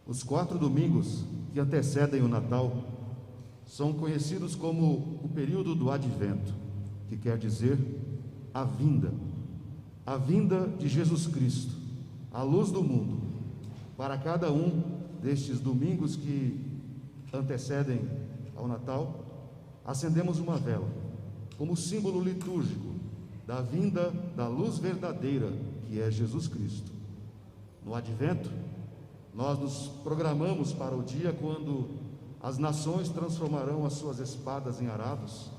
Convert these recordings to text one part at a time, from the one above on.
Os 4 domingos que antecedem o Natal são conhecidos como o período do Advento, que quer dizer a vinda de Jesus Cristo, a luz do mundo. Para cada um destes domingos que antecedem ao Natal, acendemos uma vela, como símbolo litúrgico da vinda da luz verdadeira, que é Jesus Cristo. No Advento, nós nos programamos para o dia quando as nações transformarão as suas espadas em arados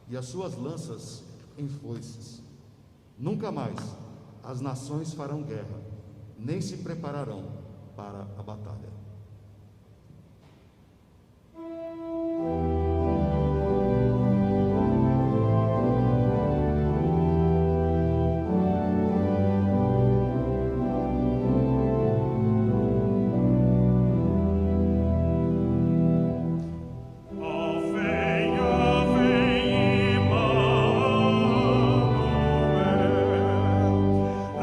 e as suas lanças em foices. Nunca mais as nações farão guerra, nem se prepararão para a batalha.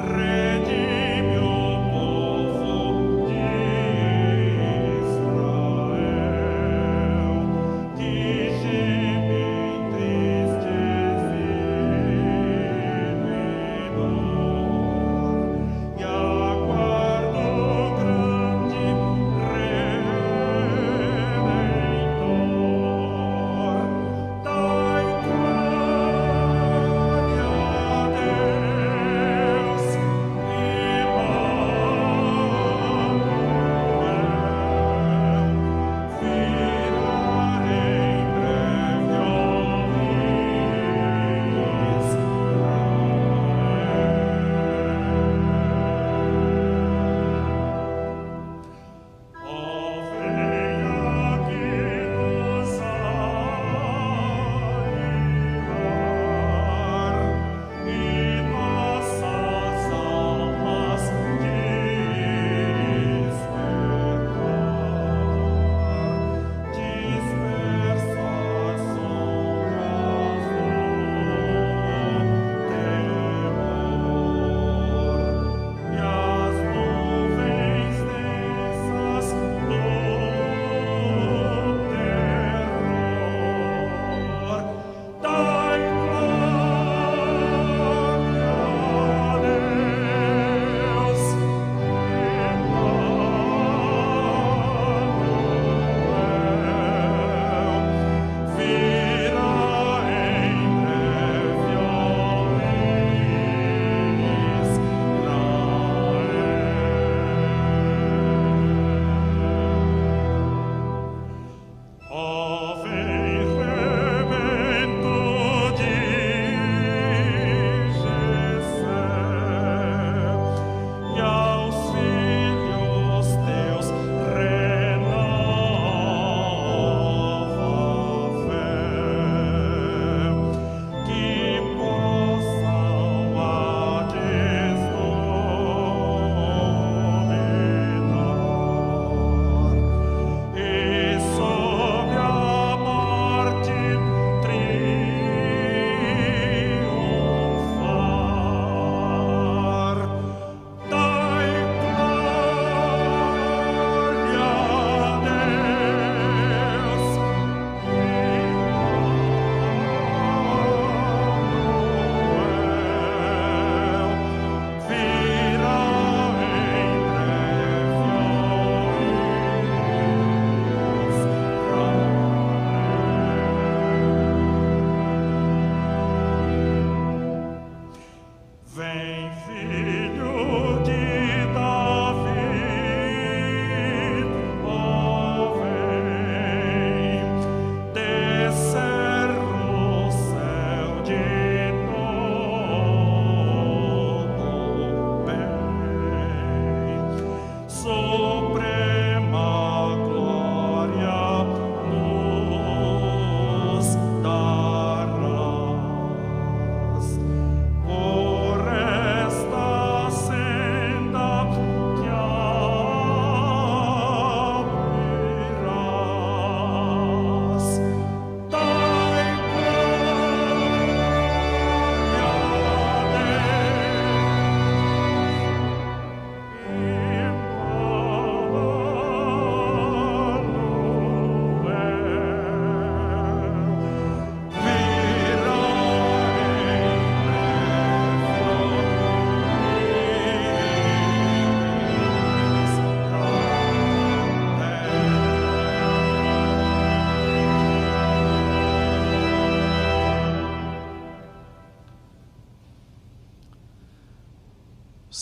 Redime o povo de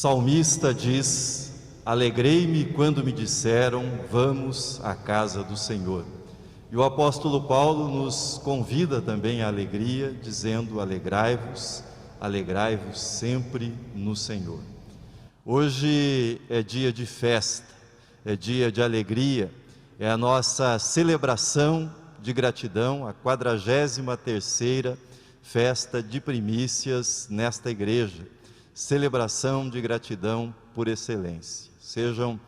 salmista diz: alegrei-me quando me disseram, vamos à casa do Senhor. E o apóstolo Paulo nos convida também à alegria, dizendo: alegrai-vos, alegrai-vos sempre no Senhor. Hoje é dia de festa, é dia de alegria, é a nossa celebração de gratidão, a 43ª festa de primícias nesta igreja, celebração de gratidão por excelência. Sejam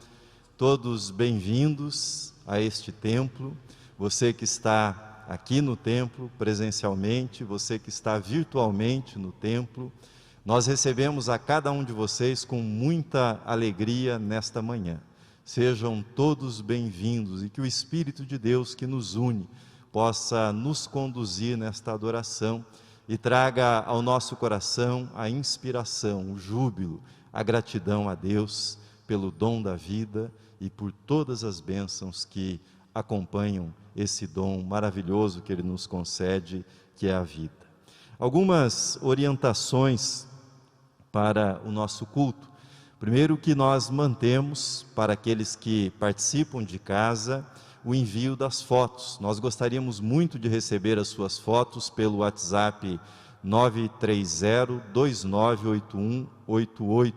todos bem-vindos a este templo, você que está aqui no templo presencialmente, você que está virtualmente no templo. Nós recebemos a cada um de vocês com muita alegria nesta manhã. Sejam todos bem-vindos e que o Espírito de Deus que nos une possa nos conduzir nesta adoração e traga ao nosso coração a inspiração, o júbilo, a gratidão a Deus pelo dom da vida e por todas as bênçãos que acompanham esse dom maravilhoso que Ele nos concede, que é a vida. Algumas orientações para o nosso culto. Primeiro, que nós mantemos para aqueles que participam de casa o envio das fotos. Nós gostaríamos muito de receber as suas fotos pelo WhatsApp 930-298188.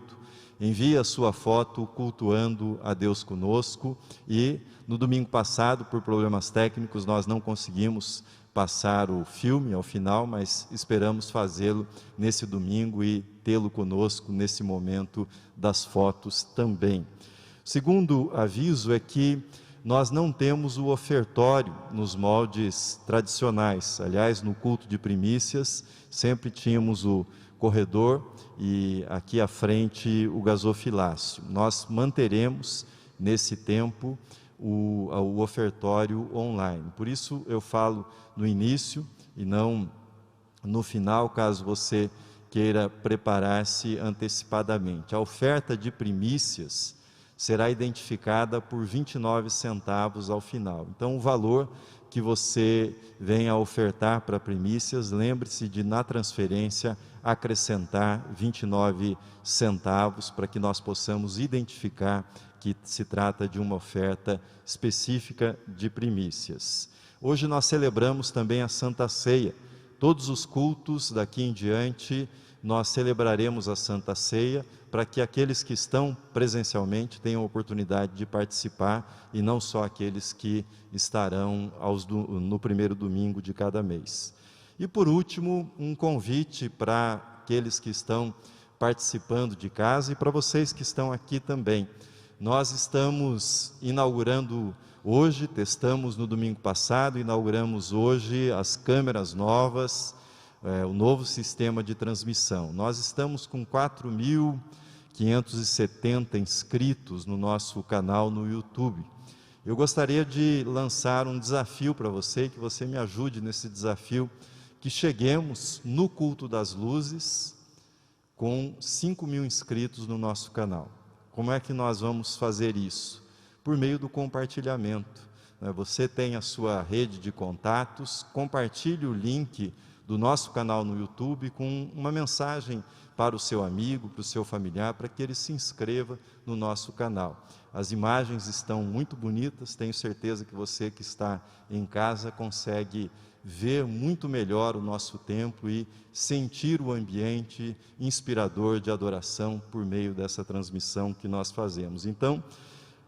Envie a sua foto cultuando a Deus conosco. E no domingo passado, por problemas técnicos, nós não conseguimos passar o filme ao final, mas esperamos fazê-lo nesse domingo e tê-lo conosco nesse momento das fotos também. O segundo aviso é que nós não temos o ofertório nos moldes tradicionais. Aliás, no culto de primícias, sempre tínhamos o corredor e aqui à frente o gasofilácio. Nós manteremos nesse tempo o ofertório online. Por isso eu falo no início e não no final, caso você queira preparar-se antecipadamente. A oferta de primícias será identificada por 29 centavos ao final. Então, o valor que você venha a ofertar para primícias, lembre-se de, na transferência, acrescentar 29 centavos para que nós possamos identificar que se trata de uma oferta específica de primícias. Hoje nós celebramos também a Santa Ceia. Todos os cultos daqui em diante nós celebraremos a Santa Ceia para que aqueles que estão presencialmente tenham a oportunidade de participar e não só aqueles que estarão no primeiro domingo de cada mês. E por último, um convite para aqueles que estão participando de casa e para vocês que estão aqui também. Nós estamos inaugurando hoje, testamos no domingo passado, inauguramos hoje as câmeras novas, o novo sistema de transmissão. Nós estamos com 4.570 inscritos no nosso canal no YouTube. Eu gostaria de lançar um desafio para você, que você me ajude nesse desafio, que cheguemos no culto das luzes com 5.000 inscritos no nosso canal. Como é que nós vamos fazer isso? Por meio do compartilhamento. Você tem a sua rede de contatos, compartilhe o link do nosso canal no YouTube com uma mensagem para o seu amigo, para o seu familiar, para que ele se inscreva no nosso canal. As imagens estão muito bonitas, tenho certeza que você que está em casa consegue ver muito melhor o nosso templo e sentir o ambiente inspirador de adoração por meio dessa transmissão que nós fazemos. Então,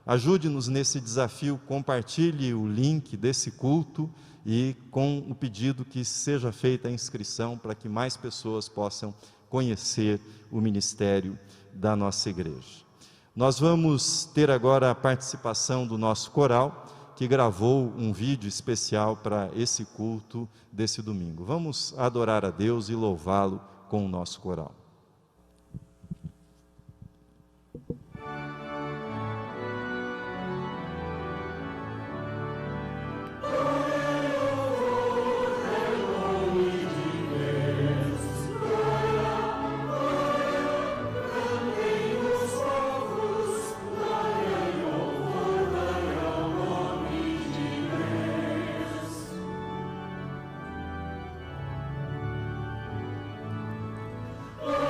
ajude-nos nesse desafio, compartilhe o link desse culto e com o pedido que seja feita a inscrição para que mais pessoas possam conhecer o ministério da nossa igreja. Nós vamos ter agora a participação do nosso coral, que gravou um vídeo especial para esse culto desse domingo. Vamos adorar a Deus e louvá-lo com o nosso coral. Oh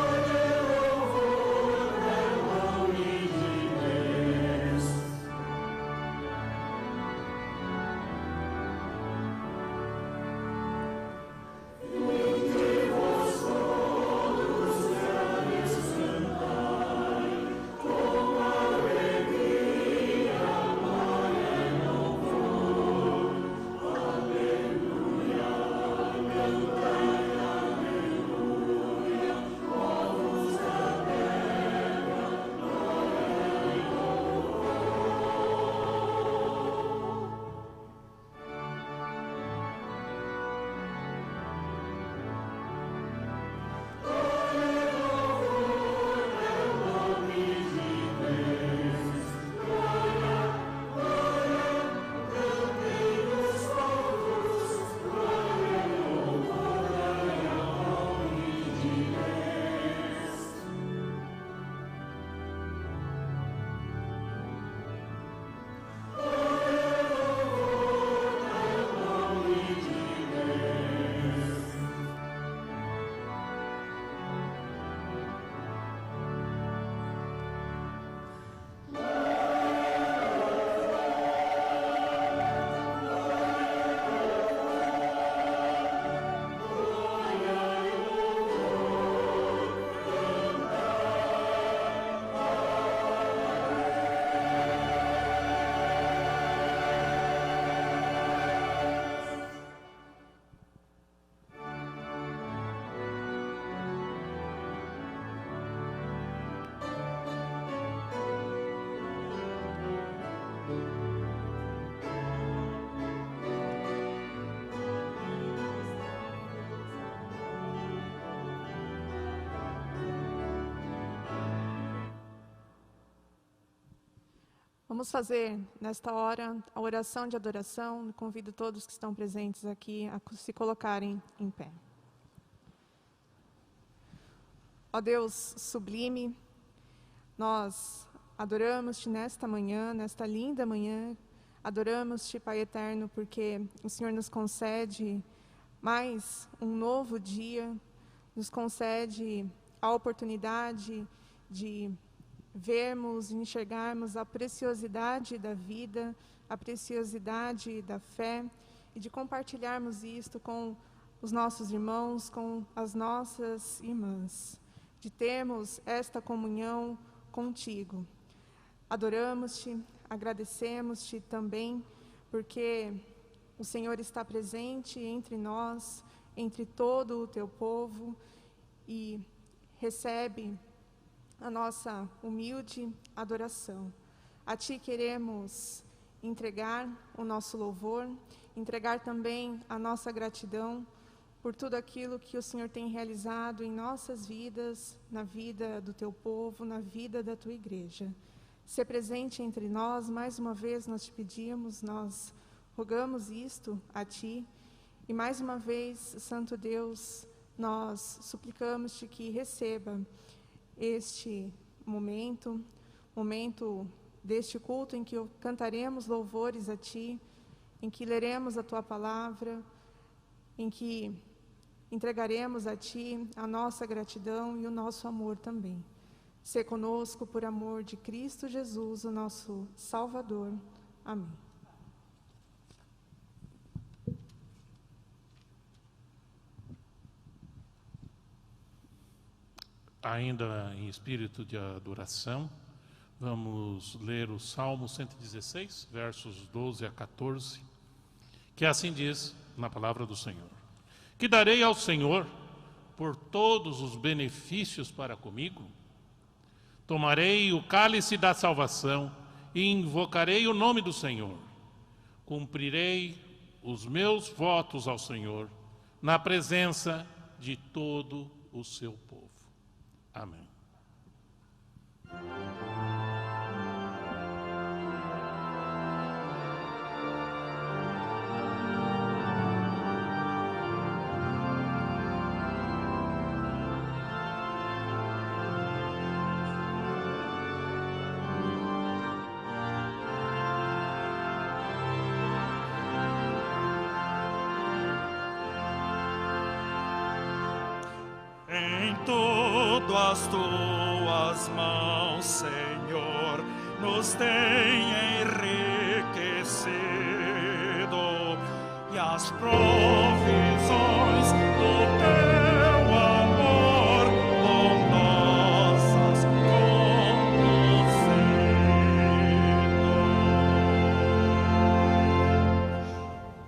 Vamos fazer, nesta hora, a oração de adoração. Convido todos que estão presentes aqui a se colocarem em pé. Ó Deus sublime, nós adoramos-te nesta manhã, nesta linda manhã. Adoramos-te, Pai eterno, porque o Senhor nos concede mais um novo dia, nos concede a oportunidade de vermos e enxergarmos a preciosidade da vida, a preciosidade da fé, e de compartilharmos isto com os nossos irmãos, com as nossas irmãs, de termos esta comunhão contigo. Adoramos-te, agradecemos-te também, porque o Senhor está presente entre nós, entre todo o teu povo, e recebe a nossa humilde adoração. A ti queremos entregar o nosso louvor, entregar também a nossa gratidão por tudo aquilo que o Senhor tem realizado em nossas vidas, na vida do teu povo, na vida da tua igreja. Ser presente entre nós, mais uma vez nós te pedimos, nós rogamos isto a ti, e mais uma vez, Santo Deus, nós suplicamos-te que receba este momento deste culto em que cantaremos louvores a ti, em que leremos a tua palavra, em que entregaremos a ti a nossa gratidão e o nosso amor também. Sê conosco por amor de Cristo Jesus, o nosso Salvador. Amém. Ainda em espírito de adoração, vamos ler o Salmo 116, versos 12 a 14, que assim diz na palavra do Senhor: Que darei ao Senhor por todos os benefícios para comigo? Tomarei o cálice da salvação e invocarei o nome do Senhor. Cumprirei os meus votos ao Senhor na presença de todo o seu povo. Amém. Em todo as tuas mãos, Senhor, nos tem enriquecido, e as provisões do teu amor bondosas conduzido.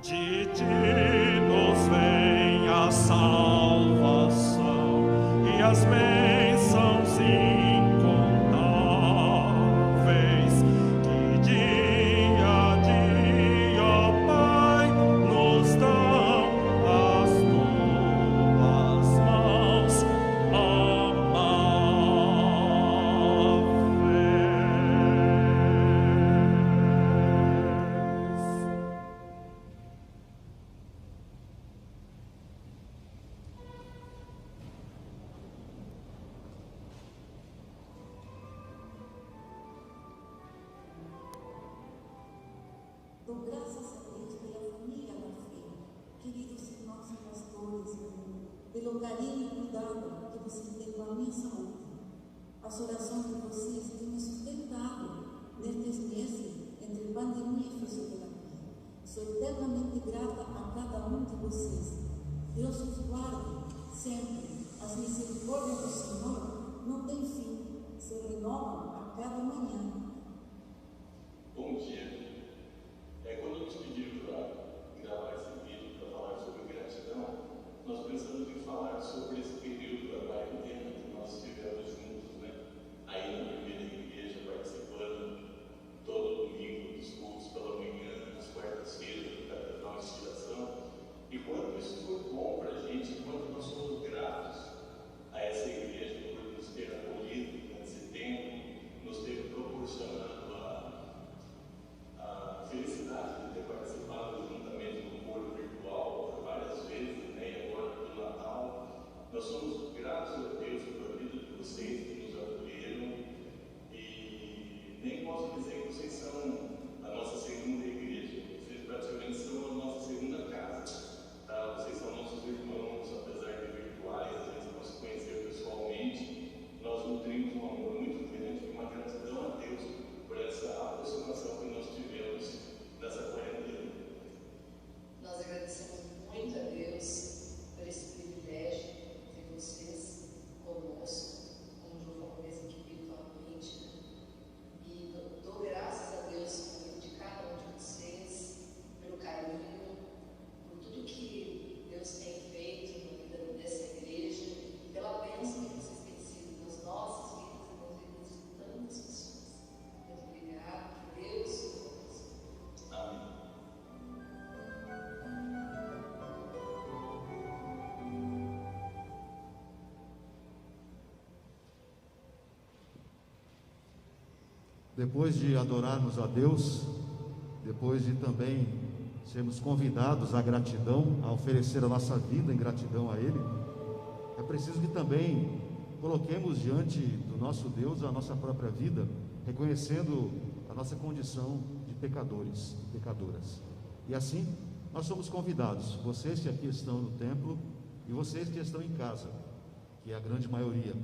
De ti nos vem a salvação e as bênçãos incontáveis que dia a dia, ó Pai, nos dão as tuas mãos amáveis. Dou graças a Deus pela família da fé, queridos irmãos e pastores, pelo carinho e cuidado que vocês têm com a minha saúde. As orações de vocês têm me sustentado nestes meses entre pandemia e fisioterapia. Sou eternamente grata a cada um de vocês. Deus os guarde sempre. As misericórdias do Senhor não têm fim, se renovam a cada manhã. Bom dia. Quando nos pediram para gravar esse vídeo, para falar sobre gratidão, nós pensamos em falar sobre esse período da quarentena que nós estivemos juntos, né? Aí na primeira igreja, participando todo domingo dos cultos pela manhã, nas quartas-feiras, do Catedral Inspiração. E quanto isso foi bom para a gente, quanto nós somos gratos a essa igreja por nos ter acolhido nesse tempo, nos ter proporcionado depois de adorarmos a Deus, depois de também sermos convidados à gratidão, a oferecer a nossa vida em gratidão a Ele, é preciso que também coloquemos diante do nosso Deus a nossa própria vida, reconhecendo a nossa condição de pecadores e pecadoras. E assim, nós somos convidados, vocês que aqui estão no templo e vocês que estão em casa, que é a grande maioria,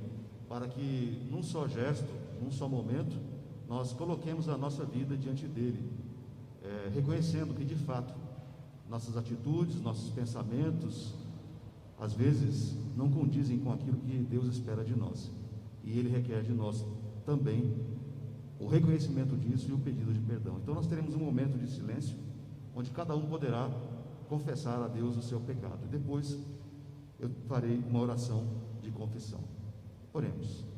para que num só gesto, num só momento, nós coloquemos a nossa vida diante dele, reconhecendo que de fato nossas atitudes, nossos pensamentos, às vezes não condizem com aquilo que Deus espera de nós, e Ele requer de nós também o reconhecimento disso e o pedido de perdão. Então nós teremos um momento de silêncio, onde cada um poderá confessar a Deus o seu pecado, e depois eu farei uma oração de confissão. Oremos.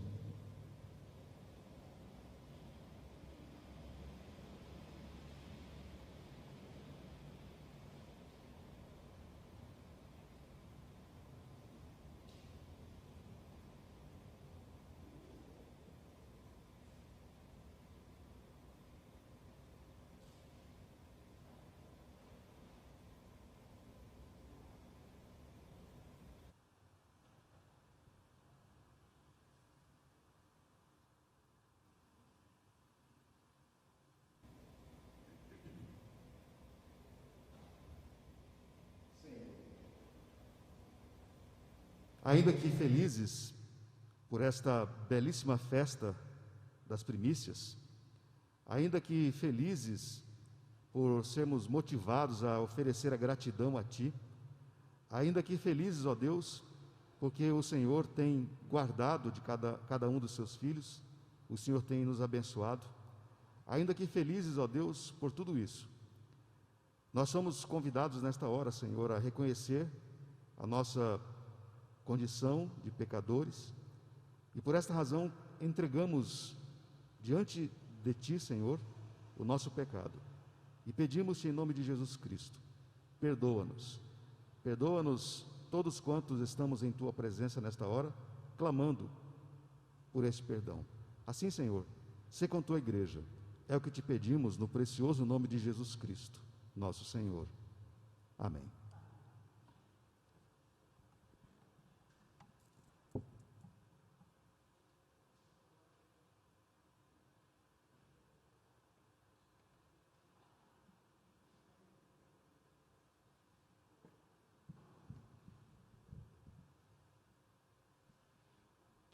Ainda que felizes por esta belíssima festa das primícias, ainda que felizes por sermos motivados a oferecer a gratidão a Ti, ainda que felizes, ó Deus, porque o Senhor tem guardado de cada um dos Seus filhos, o Senhor tem nos abençoado, ainda que felizes, ó Deus, por tudo isso, nós somos convidados nesta hora, Senhor, a reconhecer a nossa condição de pecadores, e por esta razão entregamos diante de Ti, Senhor, o nosso pecado, e pedimos-Te em nome de Jesus Cristo, perdoa-nos todos quantos estamos em Tua presença nesta hora, clamando por esse perdão. Assim, Senhor, sê com Tua igreja, é o que Te pedimos no precioso nome de Jesus Cristo, nosso Senhor. Amém.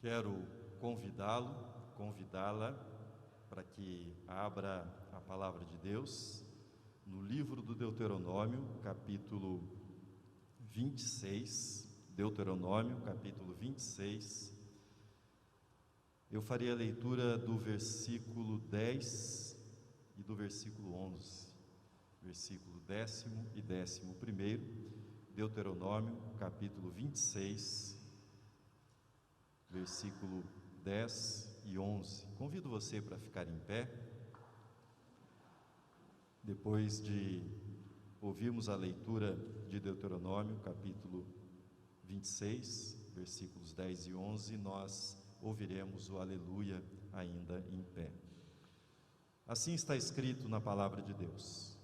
Quero convidá-la para que abra a palavra de Deus no livro do Deuteronômio, capítulo 26. Deuteronômio, capítulo 26. Eu farei a leitura do versículo 10 e do versículo 11. Versículo 10º e 11º. Deuteronômio, capítulo 26. Versículo 10 e 11. Convido você para ficar em pé. Depois de ouvirmos a leitura de Deuteronômio, capítulo 26, versículos 10 e 11, nós ouviremos o aleluia ainda em pé. Assim está escrito na palavra de Deus: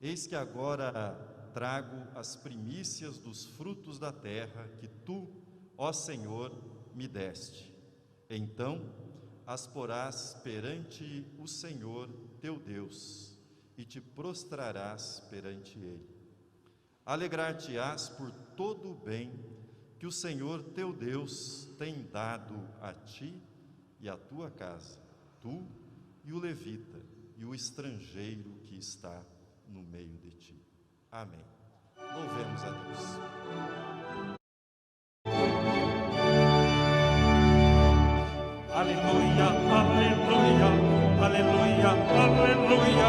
Eis que agora trago as primícias dos frutos da terra que tu, ó Senhor, me deste. Então as porás perante o Senhor teu Deus, e te prostrarás perante Ele. Alegrar-te-ás por todo o bem que o Senhor teu Deus tem dado a ti e à tua casa, tu e o levita e o estrangeiro que está no meio de ti. Amém. Louvemos a Deus. Aleluia, aleluia, aleluia, aleluia,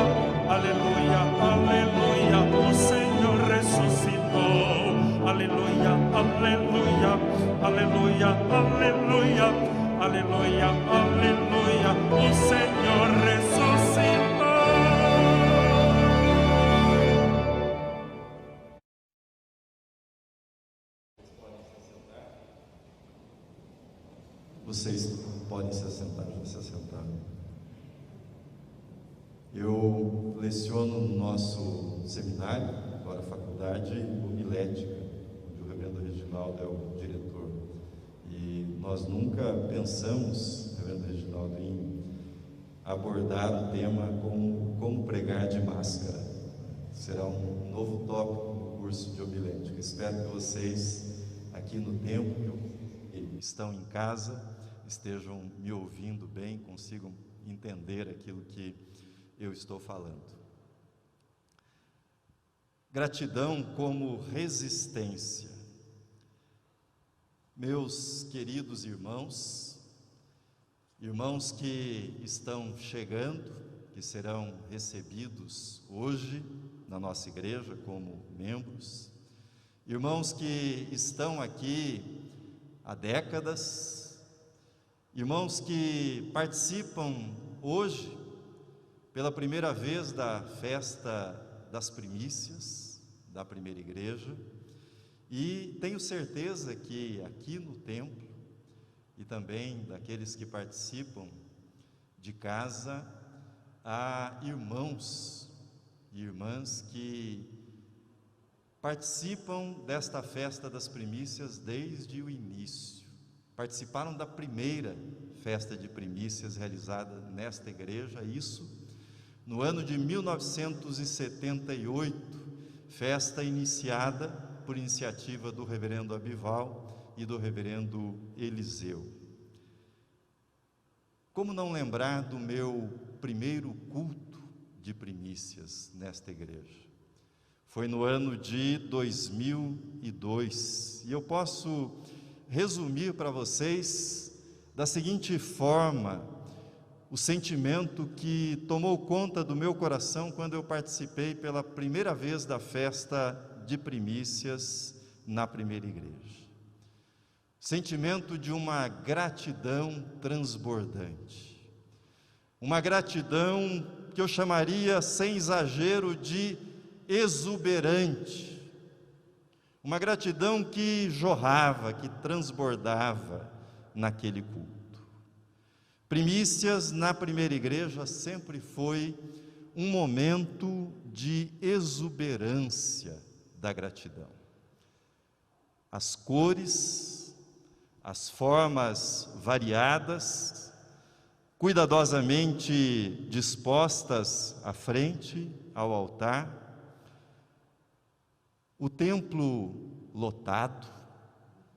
aleluia, aleluia, o Senhor ressuscitou. Aleluia, aleluia, aleluia, aleluia, aleluia, aleluia, o Senhor ressuscitou. Vocês podem se assentar, já se assentaram. Eu leciono no nosso seminário, agora faculdade, homilética, onde o reverendo Reginaldo é o diretor. E nós nunca pensamos, reverendo Reginaldo, em abordar o tema como pregar de máscara. Será um novo tópico no curso de homilética. Espero que vocês, aqui no templo, que estão em casa, estejam me ouvindo bem, consigam entender aquilo que eu estou falando. Gratidão como resistência. Meus queridos irmãos que estão chegando, que serão recebidos hoje na nossa igreja como membros, irmãos que estão aqui há décadas, irmãos que participam hoje pela primeira vez da festa das primícias da primeira igreja, e tenho certeza que aqui no templo e também daqueles que participam de casa, há irmãos e irmãs que participam desta festa das primícias desde o início. Participaram da primeira festa de primícias realizada nesta igreja, isso no ano de 1978, festa iniciada por iniciativa do reverendo Abival e do reverendo Eliseu. Como não lembrar do meu primeiro culto de primícias nesta igreja? Foi no ano de 2002, e eu posso resumir para vocês da seguinte forma o sentimento que tomou conta do meu coração quando eu participei pela primeira vez da festa de primícias na primeira igreja. Sentimento de uma gratidão transbordante, uma gratidão que eu chamaria, sem exagero, de exuberante, uma gratidão que jorrava, que transbordava naquele culto. Primícias na primeira igreja sempre foi um momento de exuberância da gratidão. As cores, as formas variadas, cuidadosamente dispostas à frente, ao altar, o templo lotado,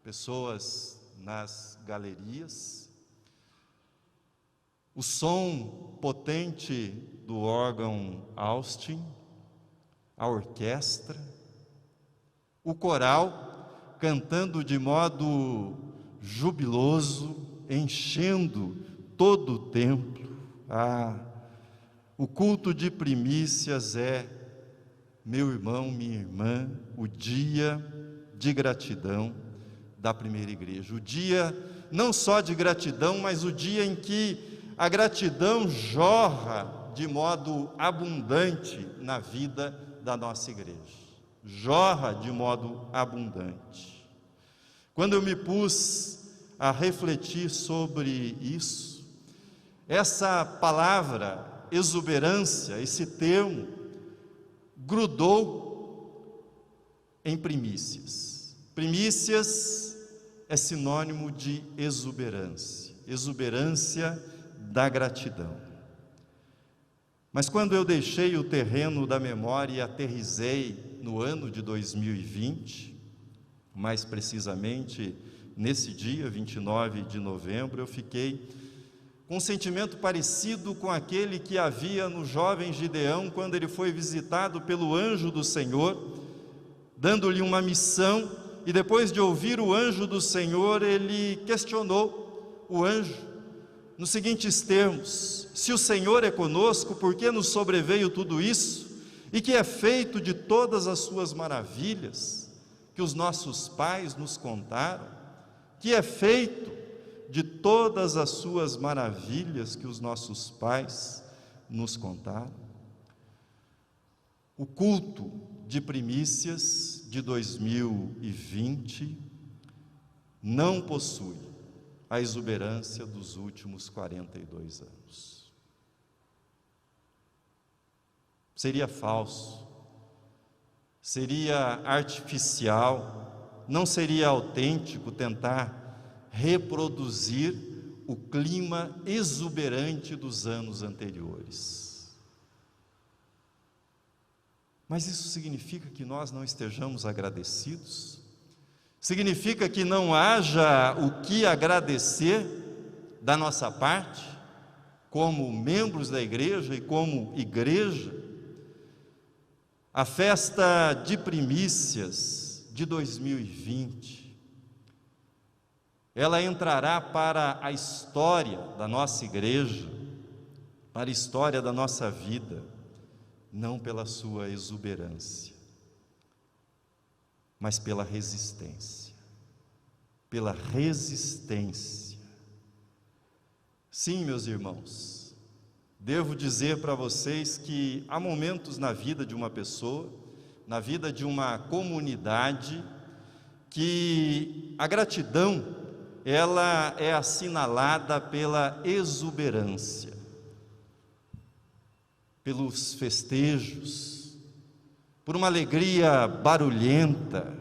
pessoas nas galerias, o som potente do órgão Austin, a orquestra, o coral cantando de modo jubiloso, enchendo todo o templo. O culto de primícias é, meu irmão, minha irmã, o dia de gratidão da primeira igreja. O dia não só de gratidão, mas o dia em que a gratidão jorra de modo abundante na vida da nossa igreja. Jorra de modo abundante. Quando eu me pus a refletir sobre isso, essa palavra exuberância, esse termo, grudou em primícias. Primícias é sinônimo de exuberância, exuberância da gratidão. Mas quando eu deixei o terreno da memória e aterrisei no ano de 2020, mais precisamente nesse dia, 29 de novembro, eu fiquei com um sentimento parecido com aquele que havia no jovem Gideão, quando ele foi visitado pelo anjo do Senhor, dando-lhe uma missão, e depois de ouvir o anjo do Senhor, ele questionou o anjo, nos seguintes termos: se o Senhor é conosco, por que nos sobreveio tudo isso? E que é feito de todas as suas maravilhas, que os nossos pais nos contaram? Que é feito de todas as suas maravilhas que os nossos pais nos contaram? O culto de primícias de 2020 não possui a exuberância dos últimos 42 anos. seria falso, seria artificial, não seria autêntico tentar reproduzir o clima exuberante dos anos anteriores. Mas isso significa que nós não estejamos agradecidos? Significa que não haja o que agradecer da nossa parte, como membros da igreja e como igreja? A festa de primícias de 2020, ela entrará para a história da nossa igreja, para a história da nossa vida, não pela sua exuberância, mas pela resistência. Pela resistência. Sim, meus irmãos, devo dizer para vocês que há momentos na vida de uma pessoa, na vida de uma comunidade, que a gratidão, ela é assinalada pela exuberância, pelos festejos, por uma alegria barulhenta.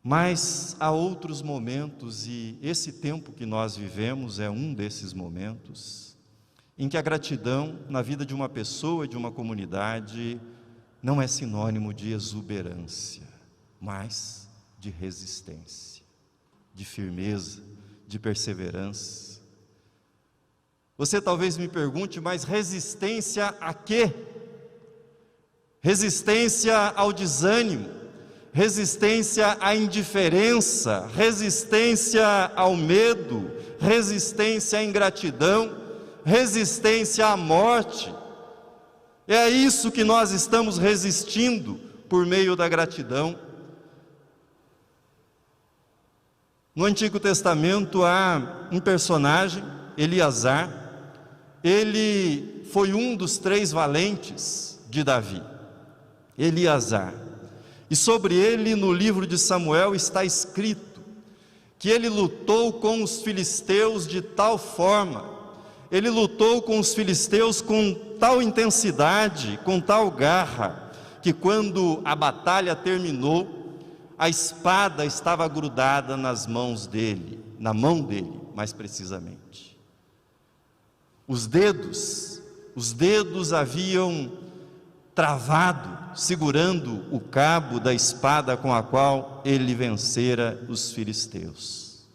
Mas há outros momentos, e esse tempo que nós vivemos é um desses momentos, em que a gratidão na vida de uma pessoa e de uma comunidade não é sinônimo de exuberância, mas de resistência, de firmeza, de perseverança. Você talvez me pergunte, mas resistência a quê? Resistência ao desânimo, resistência à indiferença, resistência ao medo, resistência à ingratidão, resistência à morte. É a isso que nós estamos resistindo por meio da gratidão. No Antigo Testamento há um personagem, Eleazar. Ele foi um dos 3 valentes de Davi, Eleazar. E sobre ele, no livro de Samuel, está escrito que ele lutou com os filisteus de tal forma, ele lutou com os filisteus com tal intensidade, com tal garra, que quando a batalha terminou, a espada estava grudada nas mãos dele, na mão dele, mais precisamente. Os dedos haviam travado, segurando o cabo da espada com a qual ele vencera os filisteus.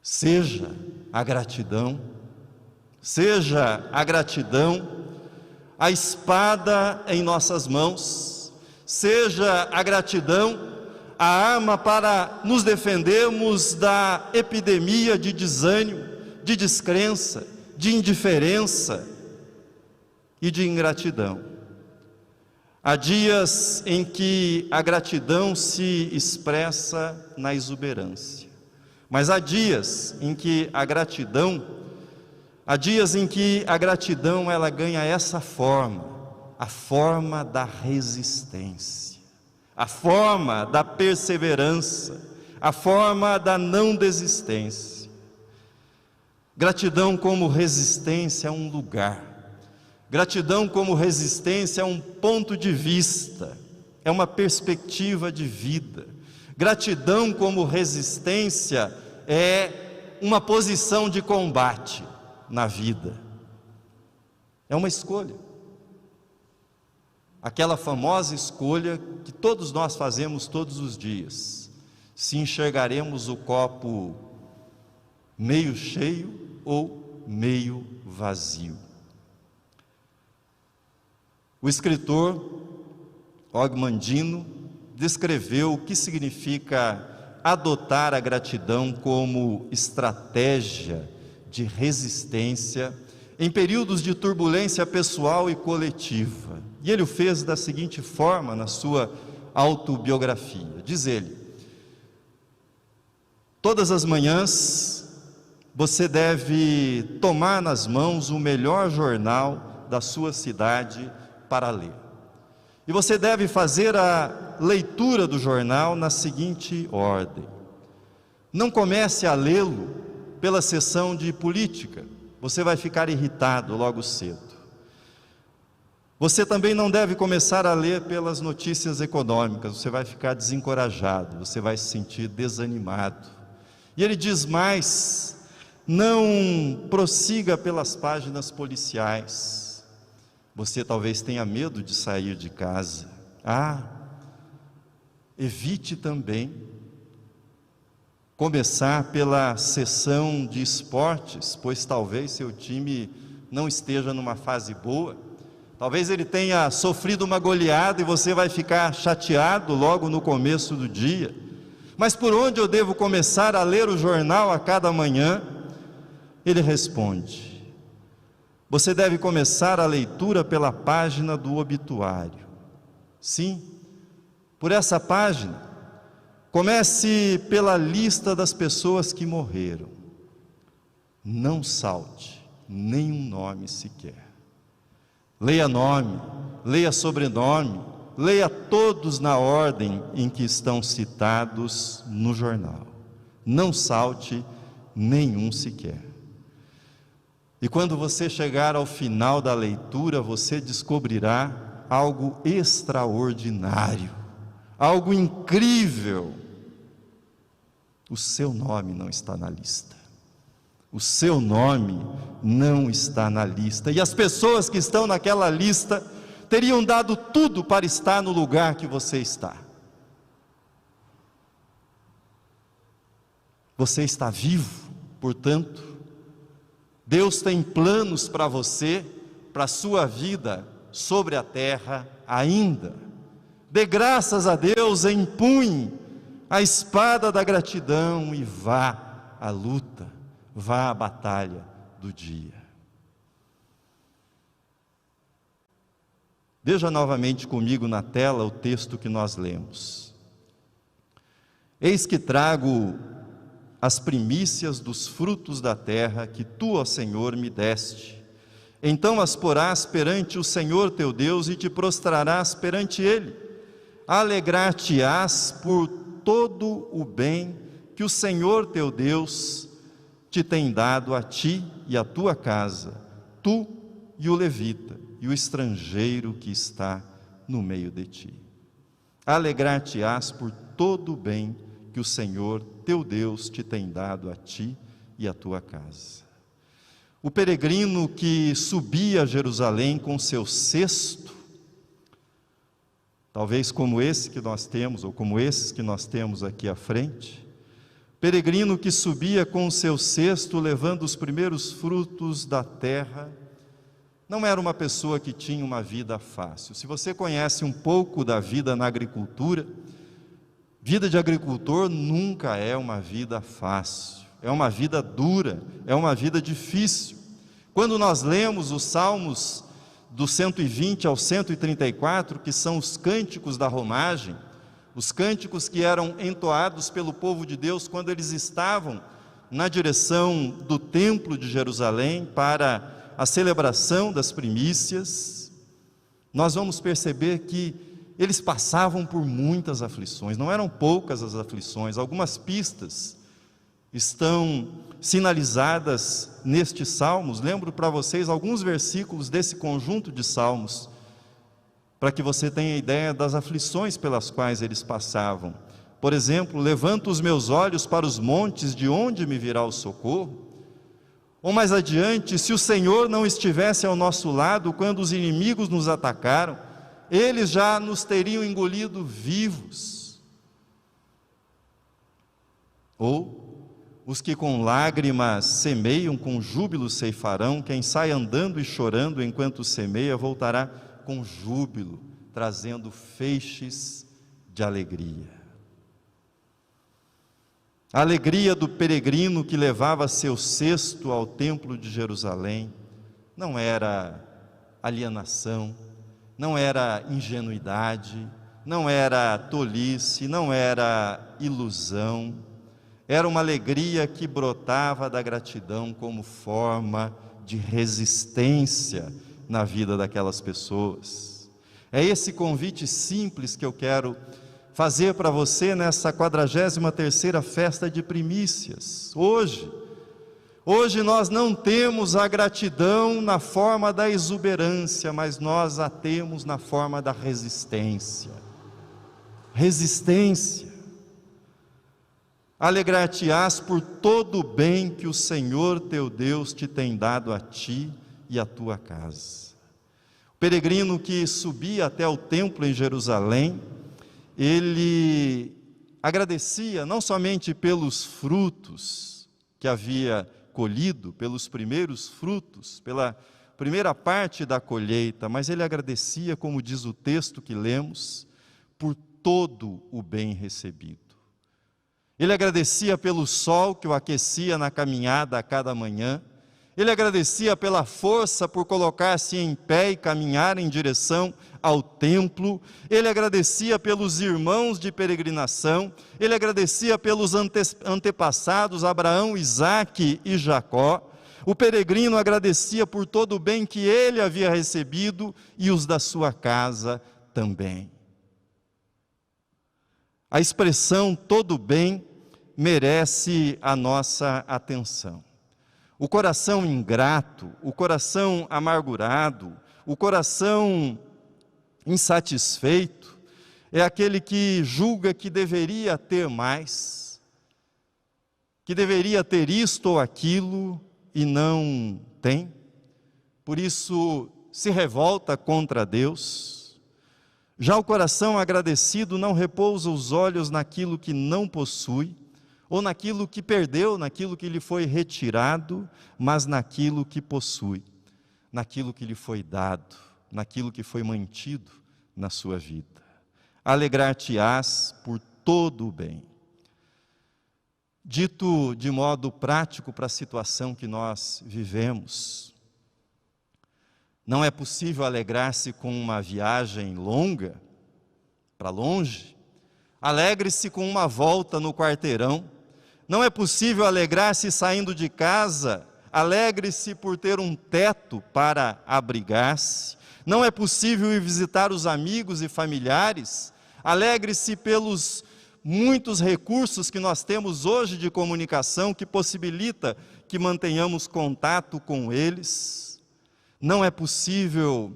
Seja a gratidão a espada em nossas mãos, seja a gratidão a arma para nos defendermos da epidemia de desânimo, de descrença, de indiferença e de ingratidão. Há dias em que a gratidão se expressa na exuberância, mas há dias em que a gratidão ela ganha essa forma, a forma da resistência, a forma da perseverança, a forma da não desistência. Gratidão como resistência é um lugar. Gratidão como resistência é um ponto de vista, é uma perspectiva de vida. Gratidão como resistência é uma posição de combate na vida. É uma escolha. Aquela famosa escolha que todos nós fazemos todos os dias. Se enxergaremos o copo meio cheio ou meio vazio. O escritor Og Mandino descreveu o que significa adotar a gratidão como estratégia de resistência em períodos de turbulência pessoal e coletiva. E ele o fez da seguinte forma na sua autobiografia. Diz ele: todas as manhãs você deve tomar nas mãos o melhor jornal da sua cidade para ler. E você deve fazer a leitura do jornal na seguinte ordem: não comece a lê-lo pela seção de política, você vai ficar irritado logo cedo. Você também não deve começar a ler pelas notícias econômicas, você vai ficar desencorajado, você vai se sentir desanimado. E ele diz mais: não prossiga pelas páginas policiais, você talvez tenha medo de sair de casa. Evite também começar pela sessão de esportes, pois talvez seu time não esteja numa fase boa, talvez ele tenha sofrido uma goleada e você vai ficar chateado logo no começo do dia. Mas por onde eu devo começar a ler o jornal a cada manhã? Ele responde: você deve começar a leitura pela página do obituário. Sim, por essa página. Comece pela lista das pessoas que morreram. Não salte nenhum nome sequer. Leia nome, leia sobrenome, leia todos na ordem em que estão citados no jornal. Não salte nenhum sequer. E quando você chegar ao final da leitura, você descobrirá algo extraordinário, algo incrível. O seu nome não está na lista. O seu nome não está na lista. E as pessoas que estão naquela lista teriam dado tudo para estar no lugar que você está. Você está vivo, portanto, Deus tem planos para você, para a sua vida sobre a terra ainda. Dê graças a Deus, empunhe a espada da gratidão e vá à luta, vá à batalha do dia. Veja novamente comigo na tela o texto que nós lemos. Eis que trago as primícias dos frutos da terra que tu, ó Senhor, me deste. Então as porás perante o Senhor teu Deus e te prostrarás perante Ele. Alegrar-te-ás por todo o bem que o Senhor teu Deus te tem dado a ti e a tua casa, tu e o levita e o estrangeiro que está no meio de ti. Alegrar-te-ás por todo o bem que o Senhor teu Deus te tem dado a ti e a tua casa. O peregrino que subia a Jerusalém com seu cesto, talvez como esse que nós temos, ou como esses que nós temos aqui à frente, peregrino que subia com o seu cesto, levando os primeiros frutos da terra, não era uma pessoa que tinha uma vida fácil. Se você conhece um pouco da vida na agricultura, vida de agricultor nunca é uma vida fácil, é uma vida dura, é uma vida difícil. Quando nós lemos os Salmos do 120 ao 134, que são os cânticos da romagem, os cânticos que eram entoados pelo povo de Deus quando eles estavam na direção do templo de Jerusalém para a celebração das primícias, nós vamos perceber que eles passavam por muitas aflições, não eram poucas as aflições. Algumas pistas estão sinalizadas nestes salmos. Lembro para vocês alguns versículos desse conjunto de salmos, para que você tenha ideia das aflições pelas quais eles passavam. Por exemplo, levanto os meus olhos para os montes, de onde me virá o socorro? Ou mais adiante, se o Senhor não estivesse ao nosso lado quando os inimigos nos atacaram, eles já nos teriam engolido vivos. Ou, os que com lágrimas semeiam, com júbilo ceifarão. Quem sai andando e chorando enquanto semeia, voltará com júbilo, trazendo feixes de alegria. A alegria do peregrino que levava seu cesto ao templo de Jerusalém não era alienação, não era ingenuidade, não era tolice, não era ilusão. Era uma alegria que brotava da gratidão como forma de resistência na vida daquelas pessoas. É esse convite simples que eu quero fazer para você nessa 43ª festa de primícias. Hoje Hoje nós não temos a gratidão na forma da exuberância, mas nós a temos na forma da resistência. Resistência. Alegrar-te-ás por todo o bem que o Senhor teu Deus te tem dado a ti e a tua casa. O peregrino que subia até o templo em Jerusalém, ele agradecia não somente pelos frutos que havia colhido, pelos primeiros frutos, pela primeira parte da colheita, mas ele agradecia, como diz o texto que lemos, por todo o bem recebido. Ele agradecia pelo sol que o aquecia na caminhada a cada manhã. Ele agradecia pela força por colocar-se em pé e caminhar em direção ao templo. Ele agradecia pelos irmãos de peregrinação. Ele agradecia pelos antepassados Abraão, Isaque e Jacó. O peregrino agradecia por todo o bem que ele havia recebido e os da sua casa também. A expressão todo bem merece a nossa atenção. O coração ingrato, o coração amargurado, o coração insatisfeito, é aquele que julga que deveria ter mais, que deveria ter isto ou aquilo e não tem, por isso se revolta contra Deus. Já o coração agradecido não repousa os olhos naquilo que não possui, ou naquilo que perdeu, naquilo que lhe foi retirado, mas naquilo que possui, naquilo que lhe foi dado, naquilo que foi mantido na sua vida. Alegrar-te-ás por todo o bem. Dito de modo prático para a situação que nós vivemos, não é possível alegrar-se com uma viagem longa, para longe. Alegre-se com uma volta no quarteirão. Não é possível alegrar-se saindo de casa. Alegre-se por ter um teto para abrigar-se. Não é possível ir visitar os amigos e familiares. Alegre-se pelos muitos recursos que nós temos hoje de comunicação que possibilita que mantenhamos contato com eles. Não é possível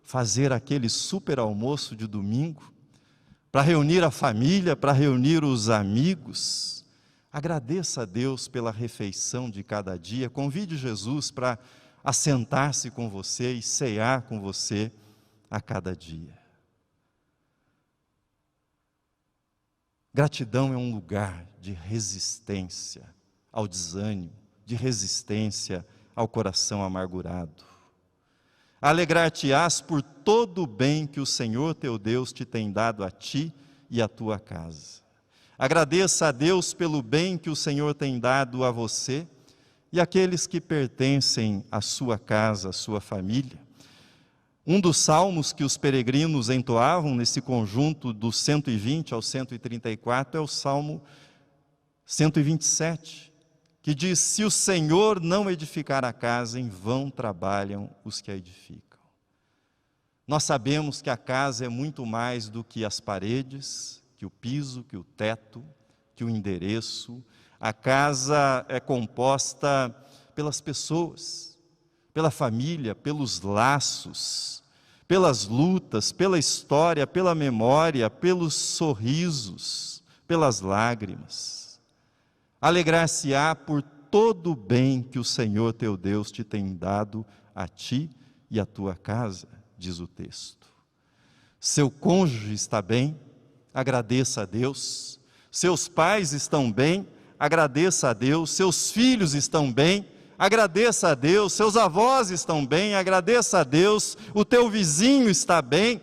fazer aquele super almoço de domingo para reunir a família, para reunir os amigos. Agradeça a Deus pela refeição de cada dia, convide Jesus para assentar-se com você e cear com você a cada dia. Gratidão é um lugar de resistência ao desânimo, de resistência ao coração amargurado. Alegrar-te-ás por todo o bem que o Senhor teu Deus te tem dado a ti e à tua casa. Agradeça a Deus pelo bem que o Senhor tem dado a você e àqueles que pertencem à sua casa, à sua família. Um dos salmos que os peregrinos entoavam nesse conjunto dos 120 ao 134 é o Salmo 127, que diz: se o Senhor não edificar a casa, em vão trabalham os que a edificam. Nós sabemos que a casa é muito mais do que as paredes, que o piso, que o teto, que o endereço. A casa é composta pelas pessoas, pela família, pelos laços, pelas lutas, pela história, pela memória, pelos sorrisos, pelas lágrimas. Alegrar-se-á por todo o bem que o Senhor teu Deus te tem dado a ti e à tua casa, diz o texto. Seu cônjuge está bem? Agradeça a Deus. Seus pais estão bem? Agradeça a Deus. Seus filhos estão bem? Agradeça a Deus. Seus avós estão bem? Agradeça a Deus. O teu vizinho está bem?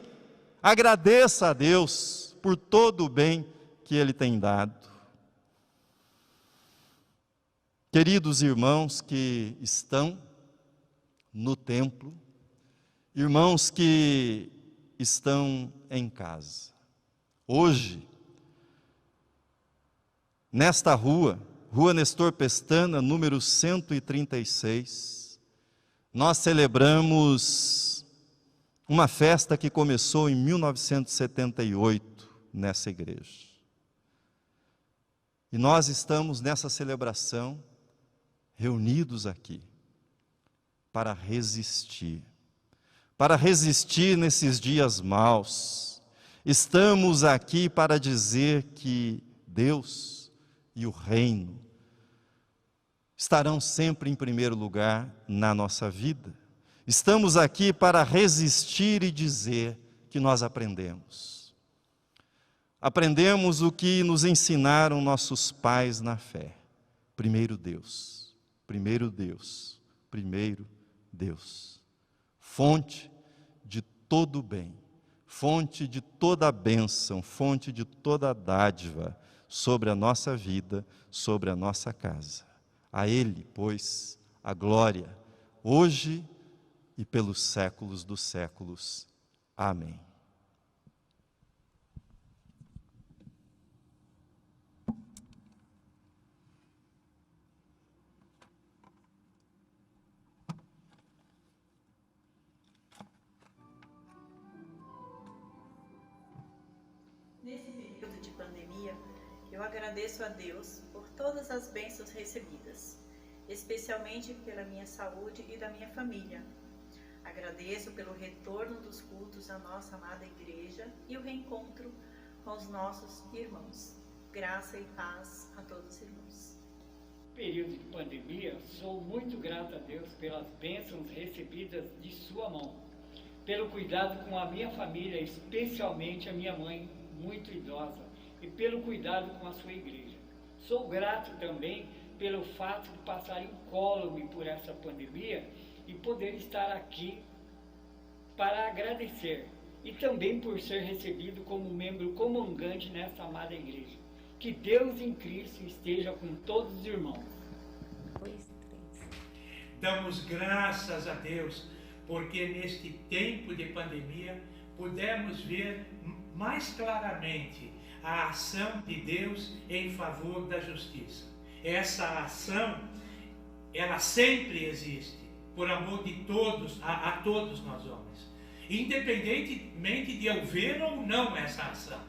Agradeça a Deus por todo o bem que Ele tem dado. Queridos irmãos que estão no templo, irmãos que estão em casa, hoje, nesta rua Nestor Pestana, número 136, nós celebramos uma festa que começou em 1978 nessa igreja. E nós estamos nessa celebração reunidos aqui para resistir nesses dias maus. Estamos aqui para dizer que Deus e o reino estarão sempre em primeiro lugar na nossa vida. Estamos aqui para resistir e dizer que nós aprendemos. Aprendemos o que nos ensinaram nossos pais na fé. Primeiro Deus, primeiro Deus, primeiro Deus. Fonte de todo o bem, fonte de toda a bênção, fonte de toda a dádiva sobre a nossa vida, sobre a nossa casa. A Ele, pois, a glória, hoje e pelos séculos dos séculos. Amém. Nesse período de pandemia, eu agradeço a Deus por todas as bênçãos recebidas, especialmente pela minha saúde e da minha família. Agradeço pelo retorno dos cultos à nossa amada igreja e o reencontro com os nossos irmãos. Graça e paz a todos os irmãos. Período de pandemia, sou muito grato a Deus pelas bênçãos recebidas de sua mão, pelo cuidado com a minha família, especialmente a minha mãe, muito idosa, e pelo cuidado com a sua igreja. Sou grato também pelo fato de passar incólume por essa pandemia e poder estar aqui para agradecer, e também por ser recebido como membro comungante nessa amada igreja. Que Deus em Cristo esteja com todos os irmãos. Damos graças a Deus, porque neste tempo de pandemia pudemos ver mais claramente a ação de Deus em favor da justiça. Essa ação, ela sempre existe, por amor de todos, a todos nós homens, independentemente de eu ver ou não essa ação.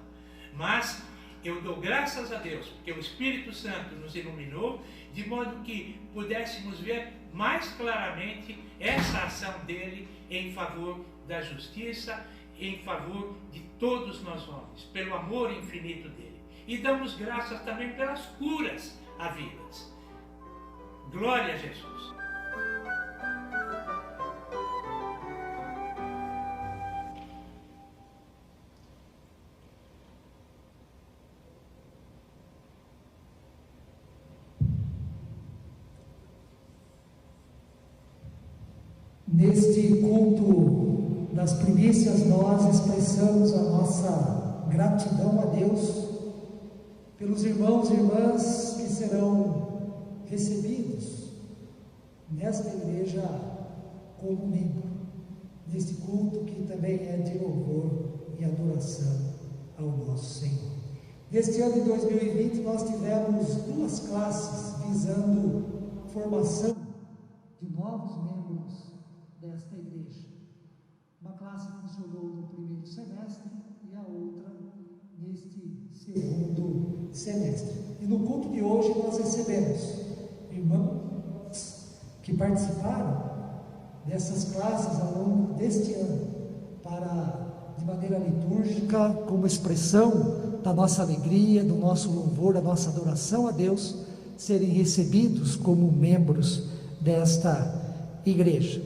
Mas eu dou graças a Deus, porque o Espírito Santo nos iluminou, de modo que pudéssemos ver mais claramente essa ação dele em favor da justiça, em favor de todos nós homens, pelo amor infinito dele. E damos graças também pelas curas havidas. Glória a Jesus. Neste culto das primícias, nós expressamos a nossa gratidão a Deus pelos irmãos e irmãs que serão recebidos nesta igreja como membro, neste culto que também é de louvor e adoração ao nosso Senhor. Neste ano de 2020, nós tivemos duas classes visando formação de novos membros desta igreja. Uma classe funcionou no primeiro semestre e a outra neste segundo semestre. E no culto de hoje nós recebemos irmãos que participaram dessas classes ao longo deste ano, para, de maneira litúrgica, como expressão da nossa alegria, do nosso louvor, da nossa adoração a Deus, serem recebidos como membros desta igreja.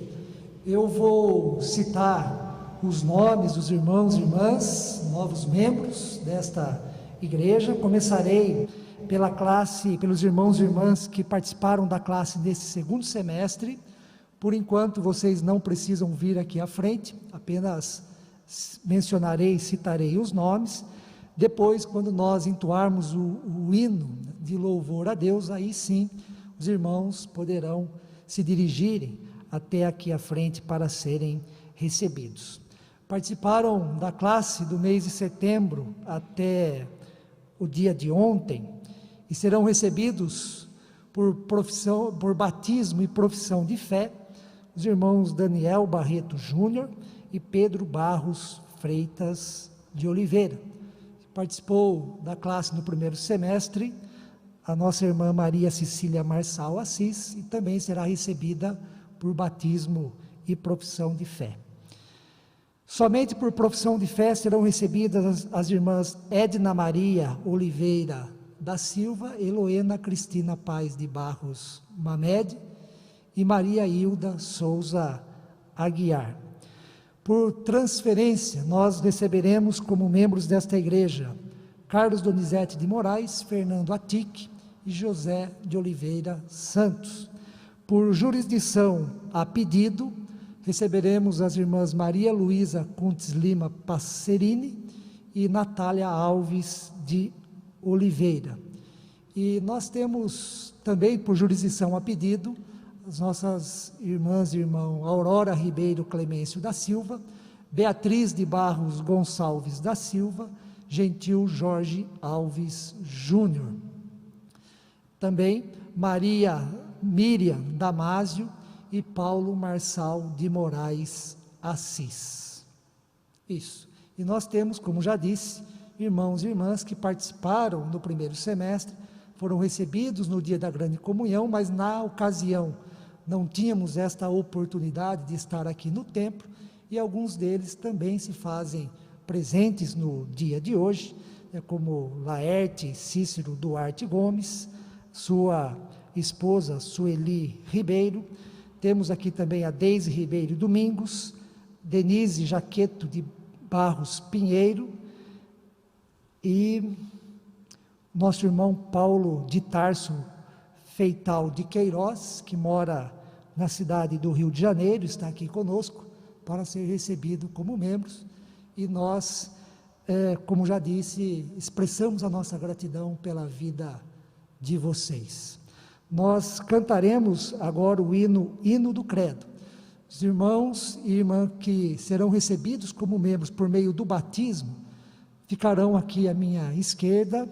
Eu vou citar os nomes dos irmãos e irmãs, novos membros desta igreja. Começarei pela classe, pelos irmãos e irmãs que participaram da classe desse segundo semestre. Por enquanto, vocês não precisam vir aqui à frente, apenas mencionarei e citarei os nomes. Depois, quando nós entoarmos o hino de louvor a Deus, aí sim, os irmãos poderão se dirigirem até aqui à frente para serem recebidos. Participaram da classe do mês de setembro até o dia de ontem e serão recebidos por batismo e profissão de fé os irmãos Daniel Barreto Júnior e Pedro Barros Freitas de Oliveira. Participou da classe no primeiro semestre a nossa irmã Maria Cecília Marçal Assis, e também será recebida por batismo e profissão de fé. Somente por profissão de fé serão recebidas as irmãs Edna Maria Oliveira da Silva, Eloena Cristina Paz de Barros Mamed e Maria Hilda Souza Aguiar. Por transferência, nós receberemos como membros desta igreja Carlos Donizete de Moraes, Fernando Atique e José de Oliveira Santos. Por jurisdição a pedido, receberemos as irmãs Maria Luísa Cuntes Lima Passerini e Natália Alves de Oliveira. E nós temos também, por jurisdição a pedido, as nossas irmãs e irmão Aurora Ribeiro Clemêncio da Silva, Beatriz de Barros Gonçalves da Silva, Gentil Jorge Alves Júnior. Também Maria Miriam Damásio e Paulo Marçal de Moraes Assis. Isso. E nós temos, como já disse, irmãos e irmãs que participaram no primeiro semestre, foram recebidos no dia da grande comunhão, mas na ocasião não tínhamos esta oportunidade de estar aqui no templo, e alguns deles também se fazem presentes no dia de hoje, como Laerte Cícero Duarte Gomes, sua esposa Sueli Ribeiro. Temos aqui também a Deise Ribeiro Domingos, Denise Jaqueto de Barros Pinheiro e nosso irmão Paulo de Tarso Feital de Queiroz, que mora na cidade do Rio de Janeiro, está aqui conosco para ser recebido como membros, e nós, como já disse, expressamos a nossa gratidão pela vida de vocês. Nós cantaremos agora o hino do credo. Os irmãos e irmãs que serão recebidos como membros por meio do batismo, ficarão aqui à minha esquerda,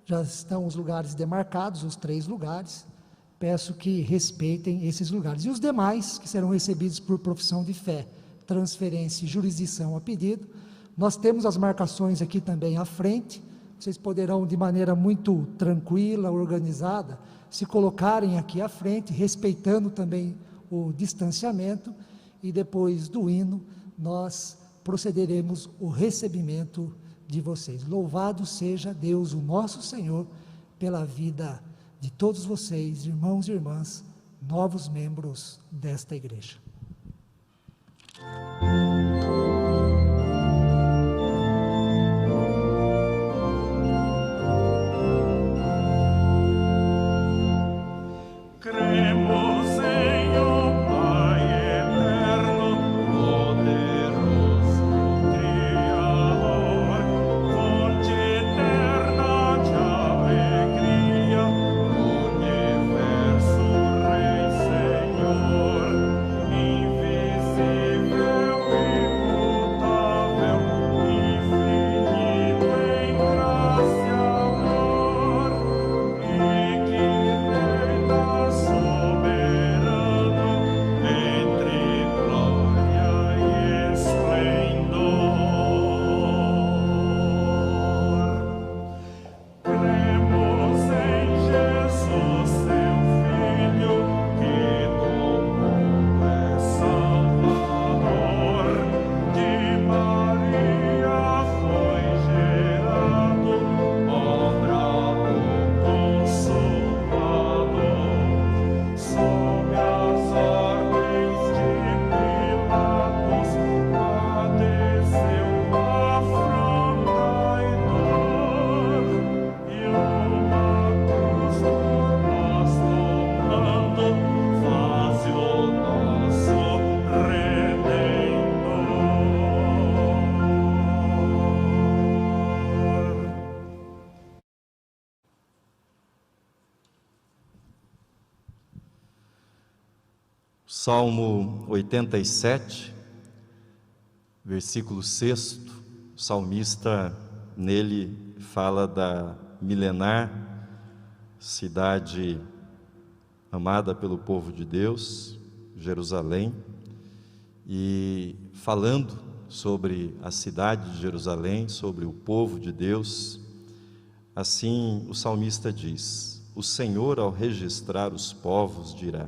já estão os lugares demarcados, os 3 lugares, peço que respeitem esses lugares. E os demais, que serão recebidos por profissão de fé, transferência e jurisdição a pedido, nós temos as marcações aqui também à frente, vocês poderão de maneira muito tranquila, organizada, se colocarem aqui à frente, respeitando também o distanciamento, e depois do hino, nós procederemos o recebimento de vocês. Louvado seja Deus, o nosso Senhor, pela vida de todos vocês, irmãos e irmãs, novos membros desta igreja. Cremos em o Pai eterno, poderoso Criador, fonte eterna de alegria, universo Rei Senhor, invisível, imutável, infinito em graça e amor, e que reina soberano entre glória e esplendor. Cremos em Jesus, seu Filho, que do mundo é Salvador, de Maria foi gerado, obra do Consolador, sob as ordens de Pilatos, padeceu afronta e dor, e uma cruz por nós tomando, faz o nosso Redentor. Salmo 87, versículo 6, o salmista nele fala da milenar cidade amada pelo povo de Deus, Jerusalém, e falando sobre a cidade de Jerusalém, sobre o povo de Deus, Assim o salmista diz: o Senhor, ao registrar os povos, dirá: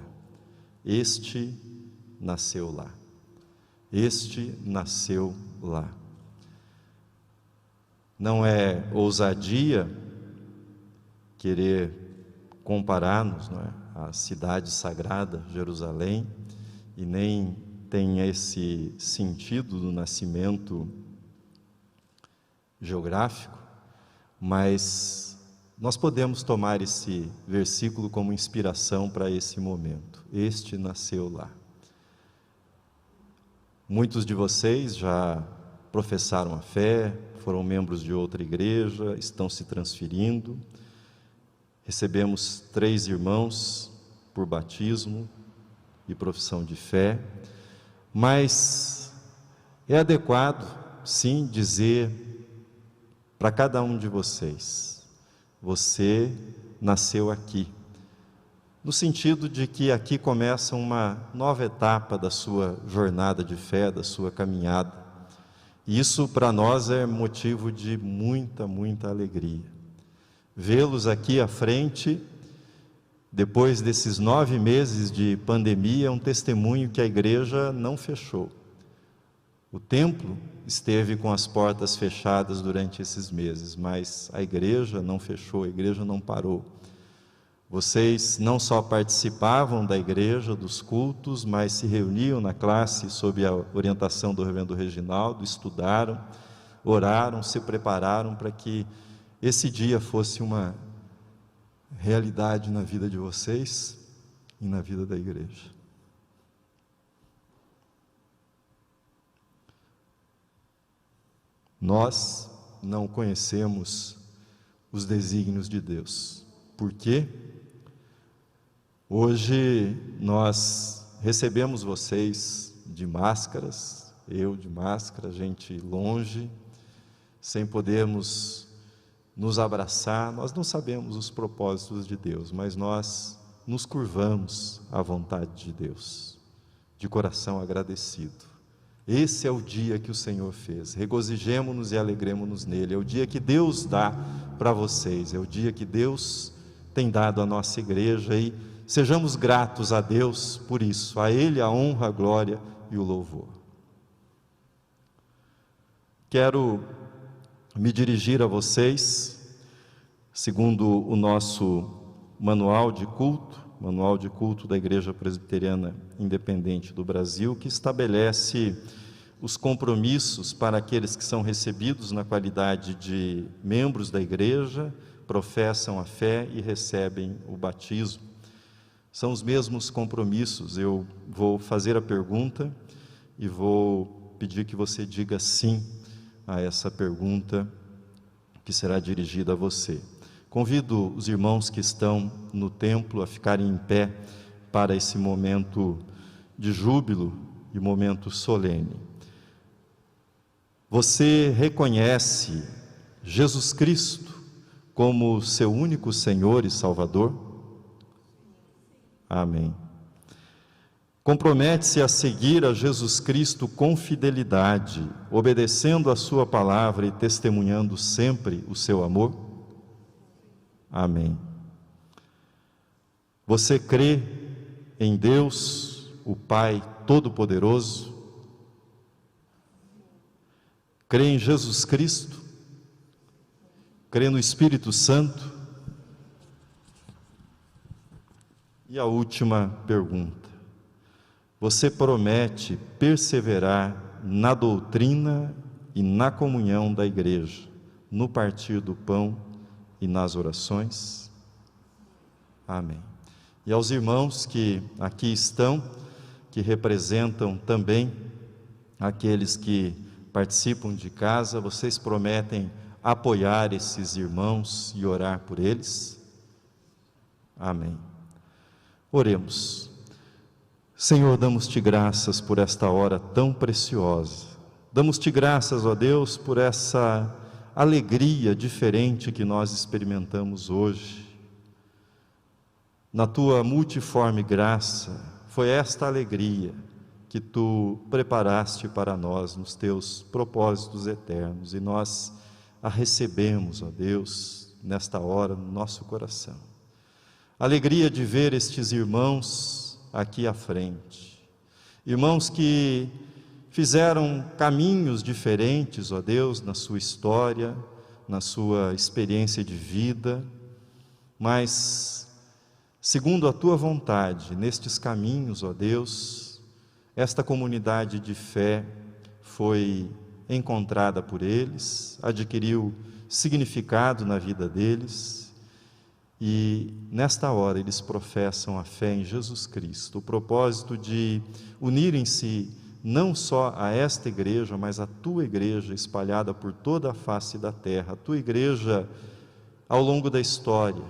este nasceu lá. Este nasceu lá. Não é ousadia querer comparar-nos, não é, à cidade sagrada, Jerusalém, e nem tem esse sentido do nascimento geográfico, mas nós podemos tomar esse versículo como inspiração para esse momento. Este nasceu lá. Muitos de vocês já professaram a fé, foram membros de outra igreja, estão se transferindo. Recebemos 3 irmãos por batismo e profissão de fé, mas é adequado, sim, dizer para cada um de vocês: você nasceu aqui, no sentido de que aqui começa uma nova etapa da sua jornada de fé, da sua caminhada. E isso para nós é motivo de muita, muita alegria. Vê-los aqui à frente, depois desses 9 meses de pandemia, é um testemunho que a igreja não fechou. O templo esteve com as portas fechadas durante esses meses, mas a igreja não fechou, a igreja não parou. Vocês não só participavam da igreja, dos cultos, mas se reuniam na classe sob a orientação do reverendo Reginaldo, estudaram, oraram, se prepararam para que esse dia fosse uma realidade na vida de vocês e na vida da igreja. Nós não conhecemos os desígnios de Deus. Por quê? Hoje nós recebemos vocês de máscaras, eu de máscara, gente longe, sem podermos nos abraçar. Nós não sabemos os propósitos de Deus, mas nós nos curvamos à vontade de Deus, de coração agradecido. Esse é o dia que o Senhor fez, regozijemo-nos e alegremo-nos nele. É o dia que Deus dá para vocês, é o dia que Deus tem dado à nossa igreja, e sejamos gratos a Deus por isso. A Ele a honra, a glória e o louvor. Quero me dirigir a vocês, segundo o nosso manual de culto da Igreja Presbiteriana Independente do Brasil, que estabelece os compromissos para aqueles que são recebidos na qualidade de membros da igreja, professam a fé e recebem o batismo. São os mesmos compromissos. Eu vou fazer a pergunta e vou pedir que você diga sim a essa pergunta que será dirigida a você. Convido os irmãos que estão no templo a ficarem em pé para esse momento de júbilo e momento solene. Você reconhece Jesus Cristo como seu único Senhor e Salvador? Amém. Compromete-se a seguir a Jesus Cristo com fidelidade, obedecendo a sua palavra e testemunhando sempre o seu amor? Amém. Você crê em Deus, o Pai Todo-Poderoso? Crê em Jesus Cristo? Crê no Espírito Santo? E a última pergunta: você promete perseverar na doutrina e na comunhão da igreja, no partir do pão e nas orações? Amém. E aos irmãos que aqui estão, que representam também aqueles que participam de casa, vocês prometem apoiar esses irmãos e orar por eles? Amém. Oremos. Senhor, damos-te graças por esta hora tão preciosa. Damos-te graças, ó Deus, por essa alegria diferente que nós experimentamos hoje. Na tua multiforme graça, foi esta alegria que tu preparaste para nós nos teus propósitos eternos, e nós a recebemos, ó Deus, nesta hora no nosso coração. Alegria de ver estes irmãos aqui à frente. Irmãos que fizeram caminhos diferentes, ó Deus, na sua história, na sua experiência de vida, mas, segundo a Tua vontade, nestes caminhos, ó Deus, esta comunidade de fé foi encontrada por eles, adquiriu significado na vida deles, e nesta hora eles professam a fé em Jesus Cristo, o propósito de unirem-se não só a esta igreja, mas a Tua igreja espalhada por toda a face da terra, a Tua igreja ao longo da história,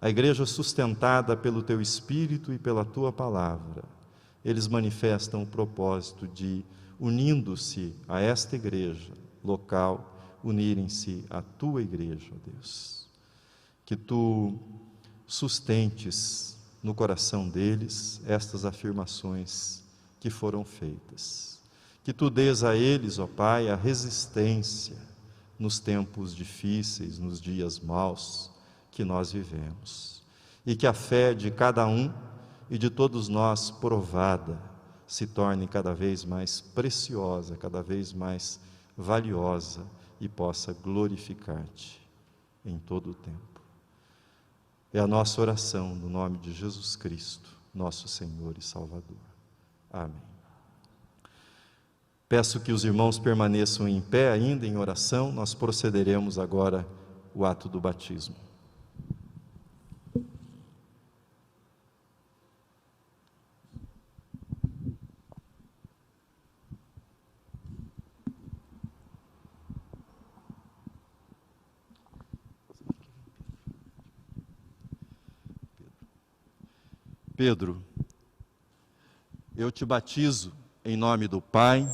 a igreja sustentada pelo Teu Espírito e pela Tua Palavra. Eles manifestam o propósito de, unindo-se a esta igreja local, unirem-se à Tua igreja, ó Deus. Que Tu sustentes no coração deles estas afirmações que foram feitas. Que Tu dês a eles, ó Pai, a resistência nos tempos difíceis, nos dias maus que nós vivemos. E que a fé de cada um e de todos nós provada se torne cada vez mais preciosa, cada vez mais valiosa e possa glorificar-Te em todo o tempo. É a nossa oração no nome de Jesus Cristo, nosso Senhor e Salvador. Amém. Peço que os irmãos permaneçam em pé ainda em oração. Nós procederemos agora o ato do batismo. Pedro, eu te batizo em nome do Pai,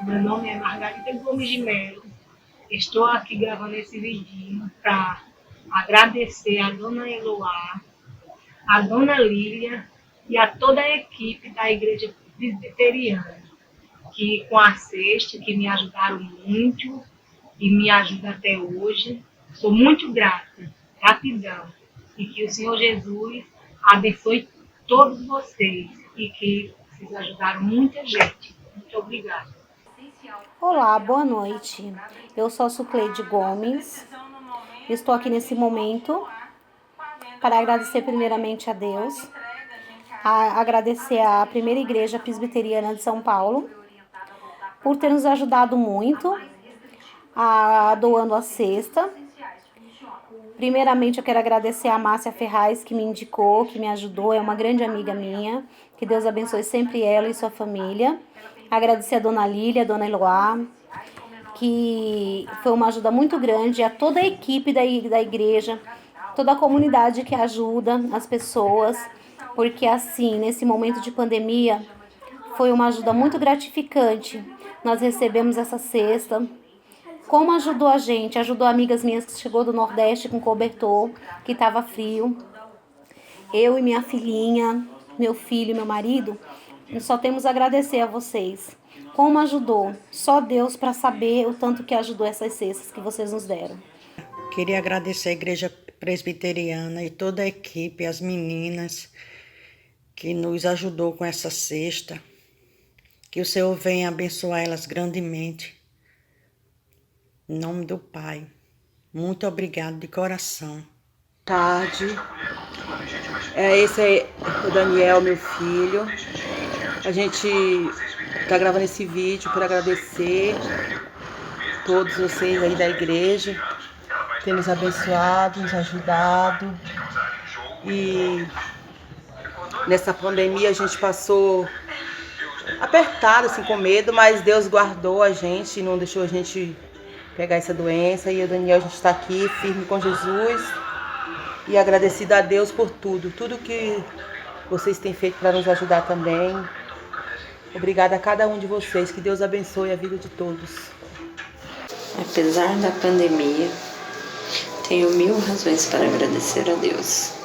Meu nome é Margarida Gomes de Melo. Estou aqui gravando esse vídeo para agradecer a Dona Eloá, a Dona Lília e a toda a equipe da Igreja Presbiteriana, que com a cesta, que me ajudaram muito e me ajudam até hoje. Sou muito grata, gratidão. E que o Senhor Jesus abençoe todos vocês e que vocês ajudaram muita gente. Muito obrigada. Olá, boa noite. Eu sou a Sucleide Gomes. Estou aqui nesse momento para agradecer primeiramente a Deus, agradecer à Primeira Igreja Presbiteriana de São Paulo por ter nos ajudado muito, doando a cesta. Primeiramente, eu quero agradecer a Márcia Ferraz, que me indicou, que me ajudou, é uma grande amiga minha. Que Deus abençoe sempre ela e sua família. Agradecer a Dona Lília, a Dona Eloá, que foi uma ajuda muito grande, a toda a equipe da igreja, toda a comunidade que ajuda as pessoas, porque assim, nesse momento de pandemia, foi uma ajuda muito gratificante. Nós recebemos essa cesta. Como ajudou a gente? Ajudou amigas minhas que chegou do Nordeste com cobertor, que estava frio. Eu e minha filhinha, meu filho e meu marido, só temos a agradecer a vocês. Como ajudou? Só Deus para saber o tanto que ajudou essas cestas que vocês nos deram. Queria agradecer a Igreja Presbiteriana e toda a equipe, as meninas que nos ajudou com essa cesta. Que o Senhor venha abençoar elas grandemente. Em nome do Pai. Muito obrigado de coração. Tarde. Esse é o Daniel, meu filho. A gente está gravando esse vídeo para agradecer todos vocês aí da igreja, ter nos abençoado, nos ajudado. E nessa pandemia a gente passou apertado, assim, com medo, mas Deus guardou a gente, não deixou a gente pegar essa doença. E o Daniel, a gente está aqui firme com Jesus e agradecido a Deus por tudo que vocês têm feito para nos ajudar também. Obrigada a cada um de vocês, que Deus abençoe a vida de todos. Apesar da pandemia, tenho 1000 razões para agradecer a Deus.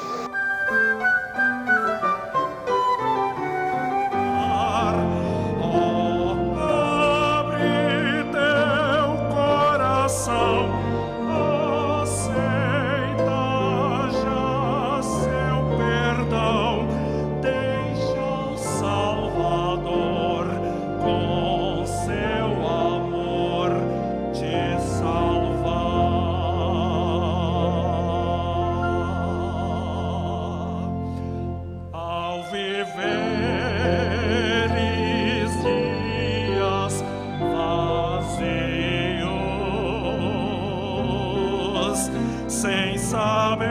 Sem saber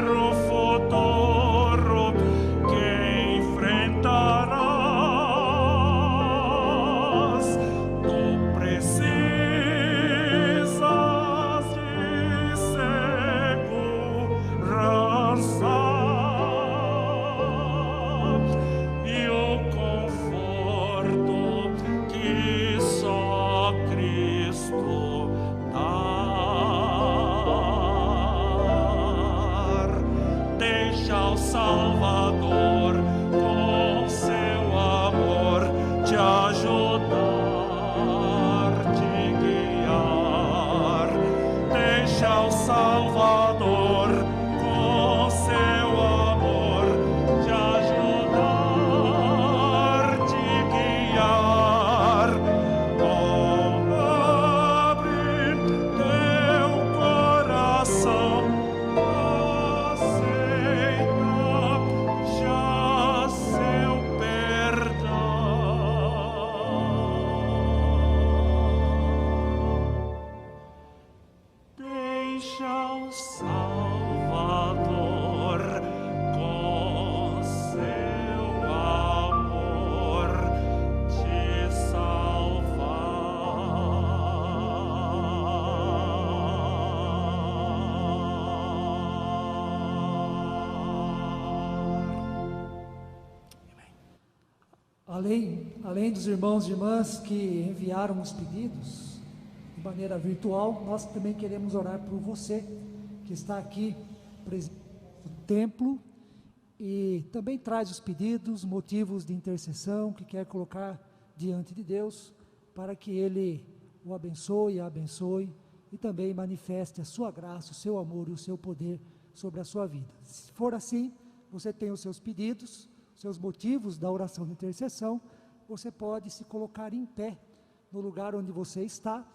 o futuro que enfrentarás, tu precisas de segurança e o conforto que só Cristo dá. Deixa o Salvador com seu amor te ajudar, te guiar. Deixa o Salvador com seu amor te ajudar, te guiar. Abre teu coração. Deixa o Salvador com seu amor te salvar. além dos irmãos e irmãs que enviaram os pedidos de maneira virtual, nós também queremos orar por você que está aqui presente no templo e também traz os pedidos, motivos de intercessão que quer colocar diante de Deus, para que Ele o abençoe e a abençoe e também manifeste a sua graça, o seu amor e o seu poder sobre a sua vida. Se for assim, você tem os seus pedidos, os seus motivos da oração de intercessão, você pode se colocar em pé no lugar onde você está,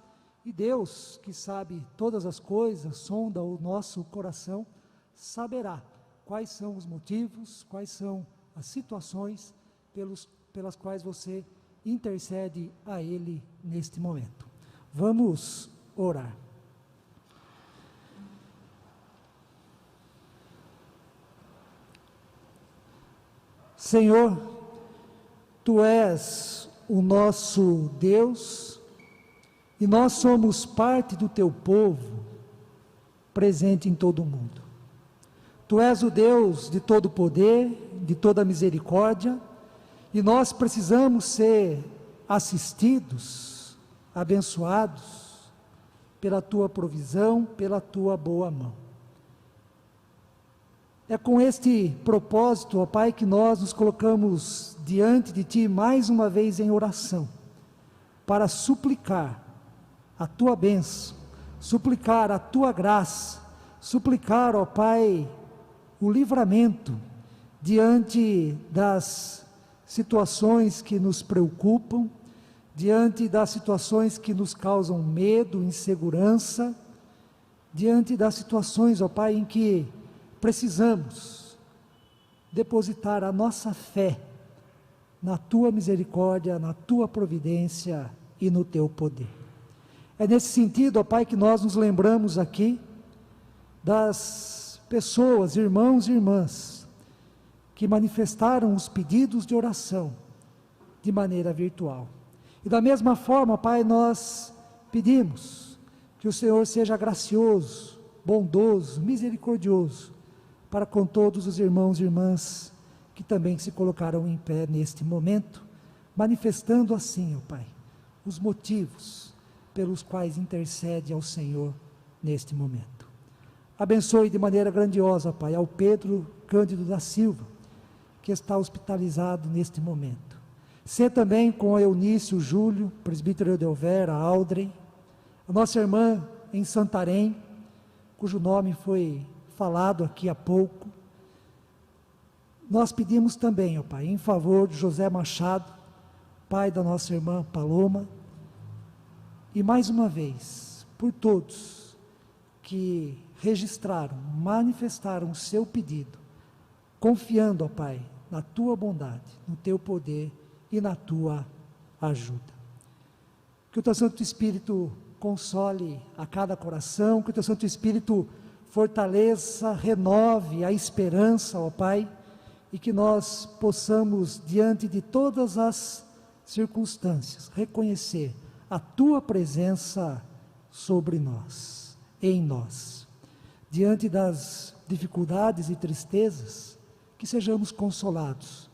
e Deus, que sabe todas as coisas, sonda o nosso coração, saberá quais são os motivos, quais são as situações pelas quais você intercede a Ele neste momento. Vamos orar. Senhor, Tu és o nosso Deus e nós somos parte do Teu povo presente em todo o mundo. Tu és o Deus de todo poder, de toda misericórdia, e nós precisamos ser assistidos, abençoados pela Tua provisão, pela Tua boa mão. É com este propósito, ó Pai, que nós nos colocamos diante de Ti mais uma vez em oração, para suplicar a Tua bênção, suplicar a Tua graça, suplicar, ó Pai, o livramento diante das situações que nos preocupam, diante das situações que nos causam medo, insegurança, diante das situações, ó Pai, em que precisamos depositar a nossa fé na Tua misericórdia, na Tua providência e no Teu poder. É nesse sentido, ó Pai, que nós nos lembramos aqui das pessoas, irmãos e irmãs, que manifestaram os pedidos de oração de maneira virtual. E da mesma forma, Pai, nós pedimos que o Senhor seja gracioso, bondoso, misericordioso, para com todos os irmãos e irmãs que também se colocaram em pé neste momento, manifestando assim, ó Pai, os motivos pelos quais intercede ao Senhor neste momento. Abençoe de maneira grandiosa, Pai, ao Pedro Cândido da Silva, que está hospitalizado neste momento. Sê também com a Eunício, Júlio, presbítero Edelvera, Aldrey, a nossa irmã em Santarém, cujo nome foi falado aqui há pouco. Nós pedimos também, ó Pai, em favor de José Machado, pai da nossa irmã Paloma, e mais uma vez, por todos que registraram, manifestaram o seu pedido, confiando, ó Pai, na Tua bondade, no Teu poder e na Tua ajuda. Que o Teu Santo Espírito console a cada coração, que o Teu Santo Espírito fortaleça, renove a esperança, ó Pai, e que nós possamos, diante de todas as circunstâncias, reconhecer a Tua presença sobre nós, em nós. Diante das dificuldades e tristezas, que sejamos consolados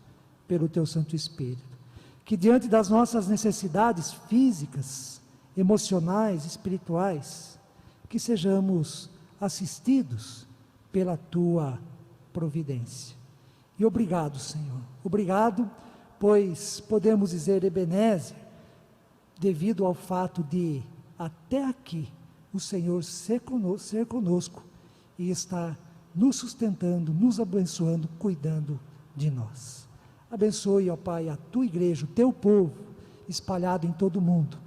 pelo Teu Santo Espírito. Que diante das nossas necessidades físicas, emocionais, espirituais, que sejamos assistidos pela Tua providência. E obrigado, Senhor. Obrigado, pois podemos dizer Ebenezer, devido ao fato de até aqui o Senhor ser conosco e estar nos sustentando, nos abençoando, cuidando de nós. Abençoe, ó Pai, a Tua igreja, o Teu povo, espalhado em todo o mundo.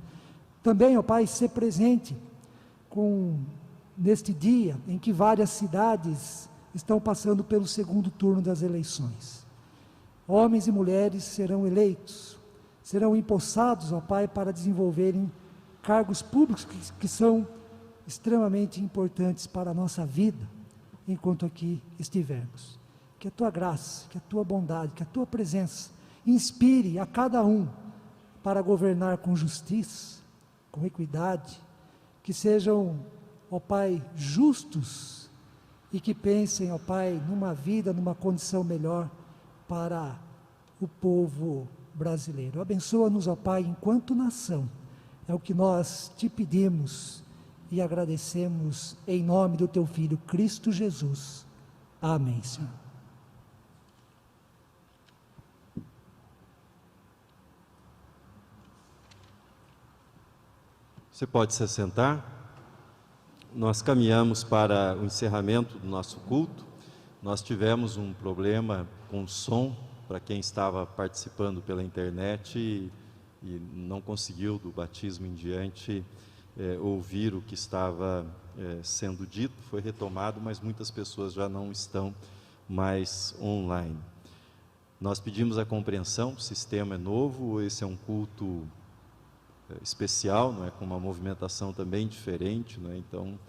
Também, ó Pai, ser presente neste dia em que várias cidades estão passando pelo segundo turno das eleições. Homens e mulheres serão eleitos, serão empossados, ó Pai, para desenvolverem cargos públicos que são extremamente importantes para a nossa vida, enquanto aqui estivermos. Que a Tua graça, que a Tua bondade, que a Tua presença inspire a cada um para governar com justiça, com equidade, que sejam, ó Pai, justos e que pensem, ó Pai, numa vida, numa condição melhor para o povo brasileiro. Abençoa-nos, ó Pai, enquanto nação. É o que nós te pedimos e agradecemos em nome do teu Filho, Cristo Jesus. Amém, Senhor. Você pode se assentar. Nós caminhamos para o encerramento do nosso culto. Nós tivemos um problema com o som para quem estava participando pela internet e não conseguiu do batismo em diante ouvir o que estava sendo dito. Foi retomado, mas muitas pessoas já não estão mais online. Nós pedimos a compreensão, o sistema é novo, esse é um culto especial, não é, com uma movimentação também diferente, não é? Então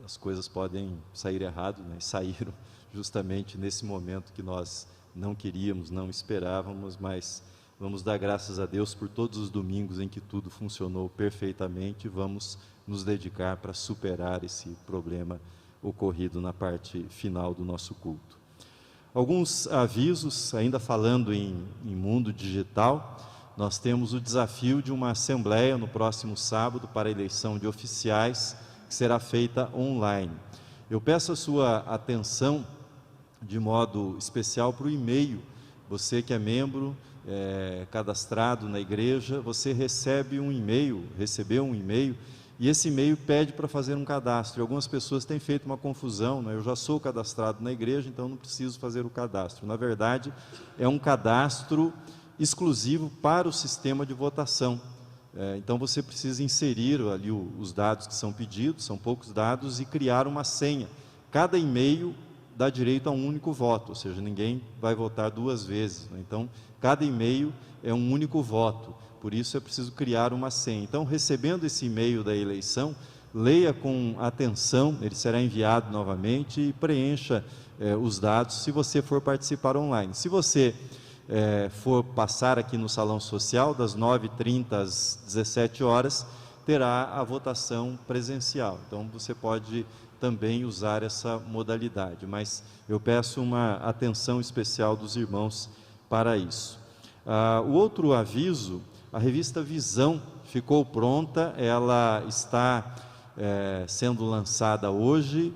as coisas podem sair errado, né? E saíram justamente nesse momento que nós não queríamos, não esperávamos, mas vamos dar graças a Deus por todos os domingos em que tudo funcionou perfeitamente e vamos nos dedicar para superar esse problema ocorrido na parte final do nosso culto. Alguns avisos, ainda falando em mundo digital. Nós temos o desafio de uma assembleia no próximo sábado para a eleição de oficiais, que será feita online. Eu peço a sua atenção de modo especial para o e-mail. Você que é membro, cadastrado na igreja, você recebeu um e-mail, e esse e-mail pede para fazer um cadastro. E algumas pessoas têm feito uma confusão, né? Eu já sou cadastrado na igreja, então não preciso fazer o cadastro. Na verdade, é um cadastro exclusivo para o sistema de votação. Então você precisa inserir ali os dados que são pedidos, são poucos dados, e criar uma senha. Cada e-mail dá direito a um único voto, ou seja, ninguém vai votar duas vezes, né? Então, cada e-mail é um único voto, por isso é preciso criar uma senha. Então, recebendo esse e-mail da eleição, leia com atenção, ele será enviado novamente e preencha os dados se você for participar online. Se você for passar aqui no Salão Social, das 9h30 às 17 horas, terá a votação presencial. Então, você pode também usar essa modalidade, mas eu peço uma atenção especial dos irmãos para isso. O outro aviso, a revista Visão ficou pronta, ela está sendo lançada hoje.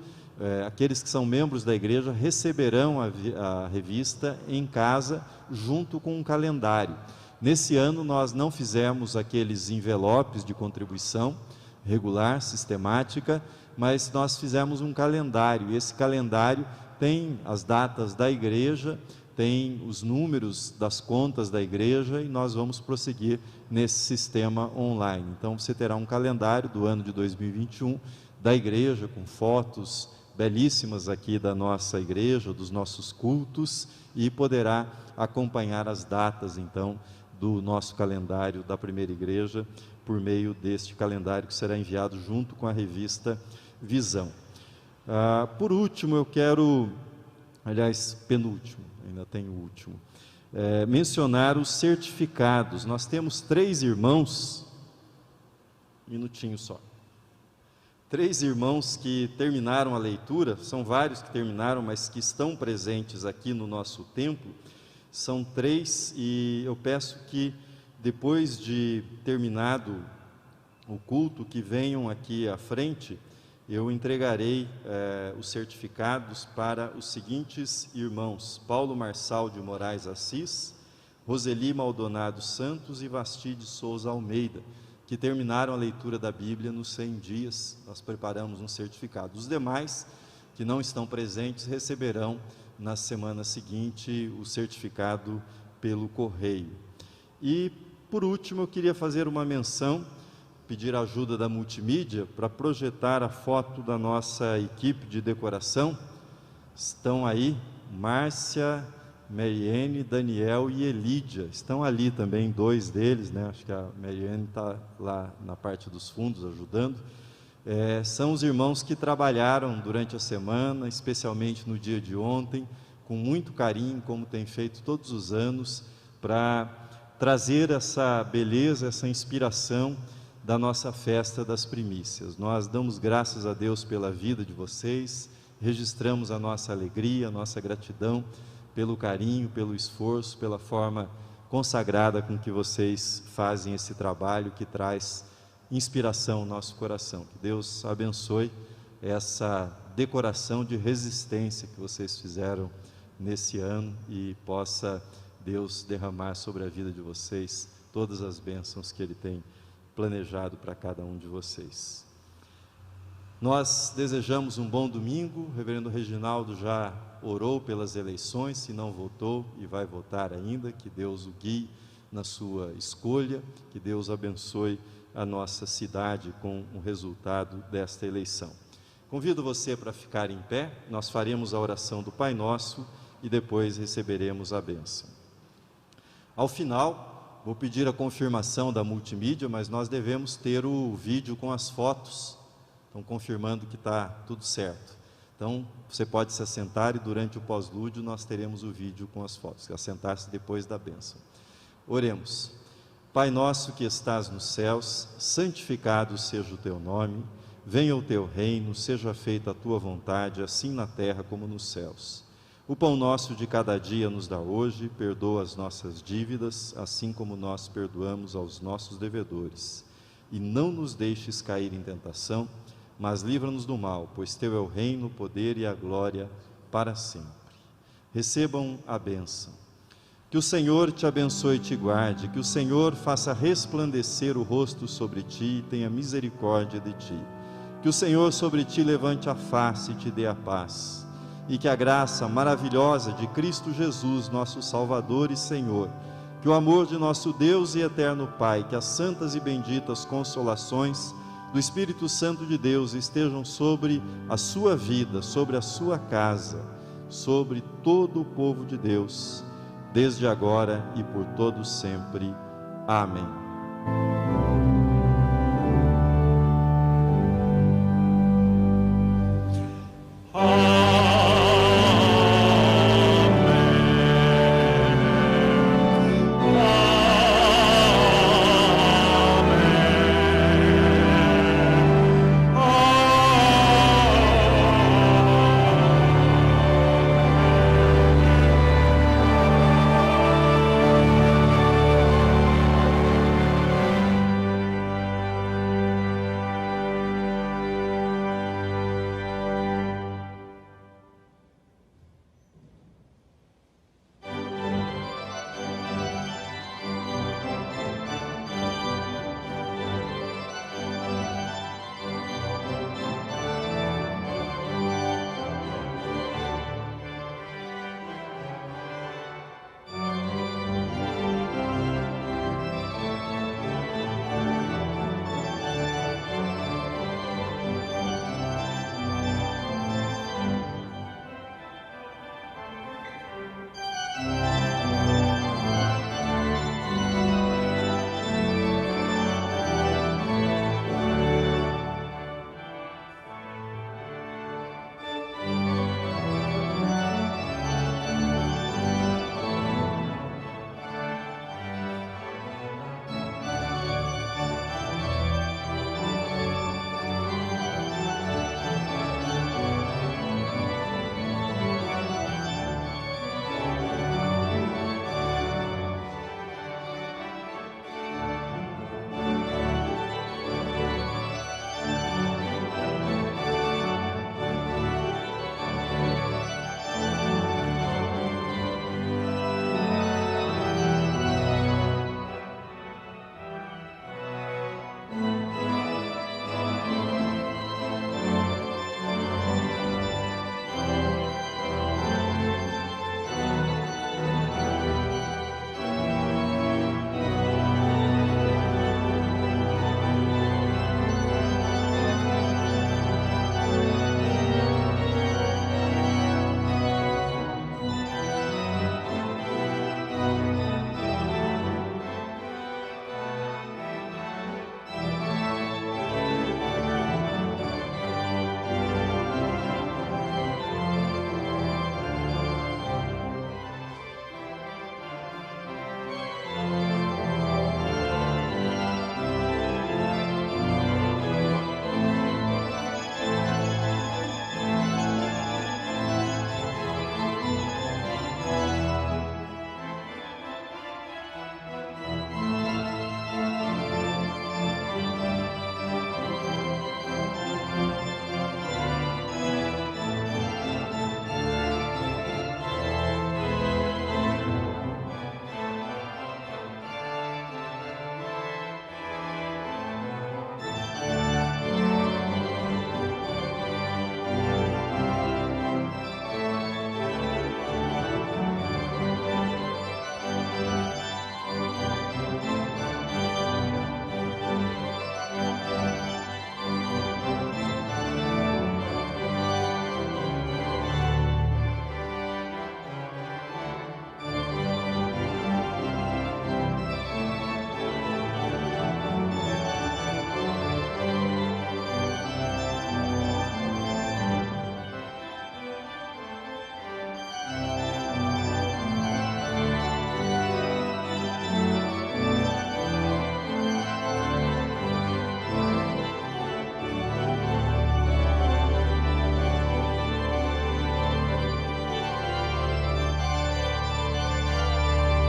Aqueles que são membros da igreja receberão a revista em casa, junto com um calendário. Nesse ano nós não fizemos aqueles envelopes de contribuição regular, sistemática, mas nós fizemos um calendário, e esse calendário tem as datas da igreja, tem os números das contas da igreja, e nós vamos prosseguir nesse sistema online. Então você terá um calendário do ano de 2021 da igreja, com fotos belíssimas aqui da nossa igreja, dos nossos cultos, e poderá acompanhar as datas então do nosso calendário da primeira igreja por meio deste calendário que será enviado junto com a revista Visão. Por último, eu quero, aliás, penúltimo, ainda tem o último, mencionar os certificados. Nós temos 3 irmãos, minutinho só, 3 irmãos que terminaram a leitura, são vários que terminaram, mas que estão presentes aqui no nosso templo, são 3, e eu peço que depois de terminado o culto, que venham aqui à frente, eu entregarei os certificados para os seguintes irmãos: Paulo Marçal de Moraes Assis, Roseli Maldonado Santos e Vasti de Souza Almeida, que terminaram a leitura da Bíblia nos 100 dias, nós preparamos um certificado. Os demais, que não estão presentes, receberão na semana seguinte o certificado pelo correio. E, por último, eu queria fazer uma menção, pedir a ajuda da multimídia para projetar a foto da nossa equipe de decoração. Estão aí Márcia, Mariane, Daniel e Elídia, estão ali também 2 deles, né? Acho que a Mariane está lá na parte dos fundos ajudando. São os irmãos que trabalharam durante a semana, especialmente no dia de ontem, com muito carinho, como tem feito todos os anos, para trazer essa beleza, essa inspiração da nossa festa das primícias. Nós damos graças a Deus pela vida de vocês, registramos a nossa alegria, a nossa gratidão, pelo carinho, pelo esforço, pela forma consagrada com que vocês fazem esse trabalho que traz inspiração ao nosso coração. Que Deus abençoe essa decoração de resistência que vocês fizeram nesse ano e possa Deus derramar sobre a vida de vocês todas as bênçãos que Ele tem planejado para cada um de vocês. Nós desejamos um bom domingo. O reverendo Reginaldo já orou pelas eleições, se não votou e vai votar ainda, que Deus o guie na sua escolha, que Deus abençoe a nossa cidade com o resultado desta eleição. Convido você para ficar em pé, nós faremos a oração do Pai Nosso e depois receberemos a bênção. Ao final, vou pedir a confirmação da multimídia, mas nós devemos ter o vídeo com as fotos. Estão confirmando que está tudo certo. Então, você pode se assentar e durante o pós-lúdio nós teremos o vídeo com as fotos. Assentar-se depois da bênção. Oremos. Pai nosso que estás nos céus, santificado seja o teu nome. Venha o teu reino, seja feita a tua vontade, assim na terra como nos céus. O pão nosso de cada dia nos dá hoje, perdoa as nossas dívidas, assim como nós perdoamos aos nossos devedores. E não nos deixes cair em tentação, mas livra-nos do mal, pois teu é o reino, o poder e a glória para sempre. Recebam a bênção. Que o Senhor te abençoe e te guarde, que o Senhor faça resplandecer o rosto sobre ti e tenha misericórdia de ti. Que o Senhor sobre ti levante a face e te dê a paz. E que a graça maravilhosa de Cristo Jesus, nosso Salvador e Senhor, que o amor de nosso Deus e eterno Pai, que as santas e benditas consolações do Espírito Santo de Deus estejam sobre a sua vida, sobre a sua casa, sobre todo o povo de Deus, desde agora e por todo sempre. Amém.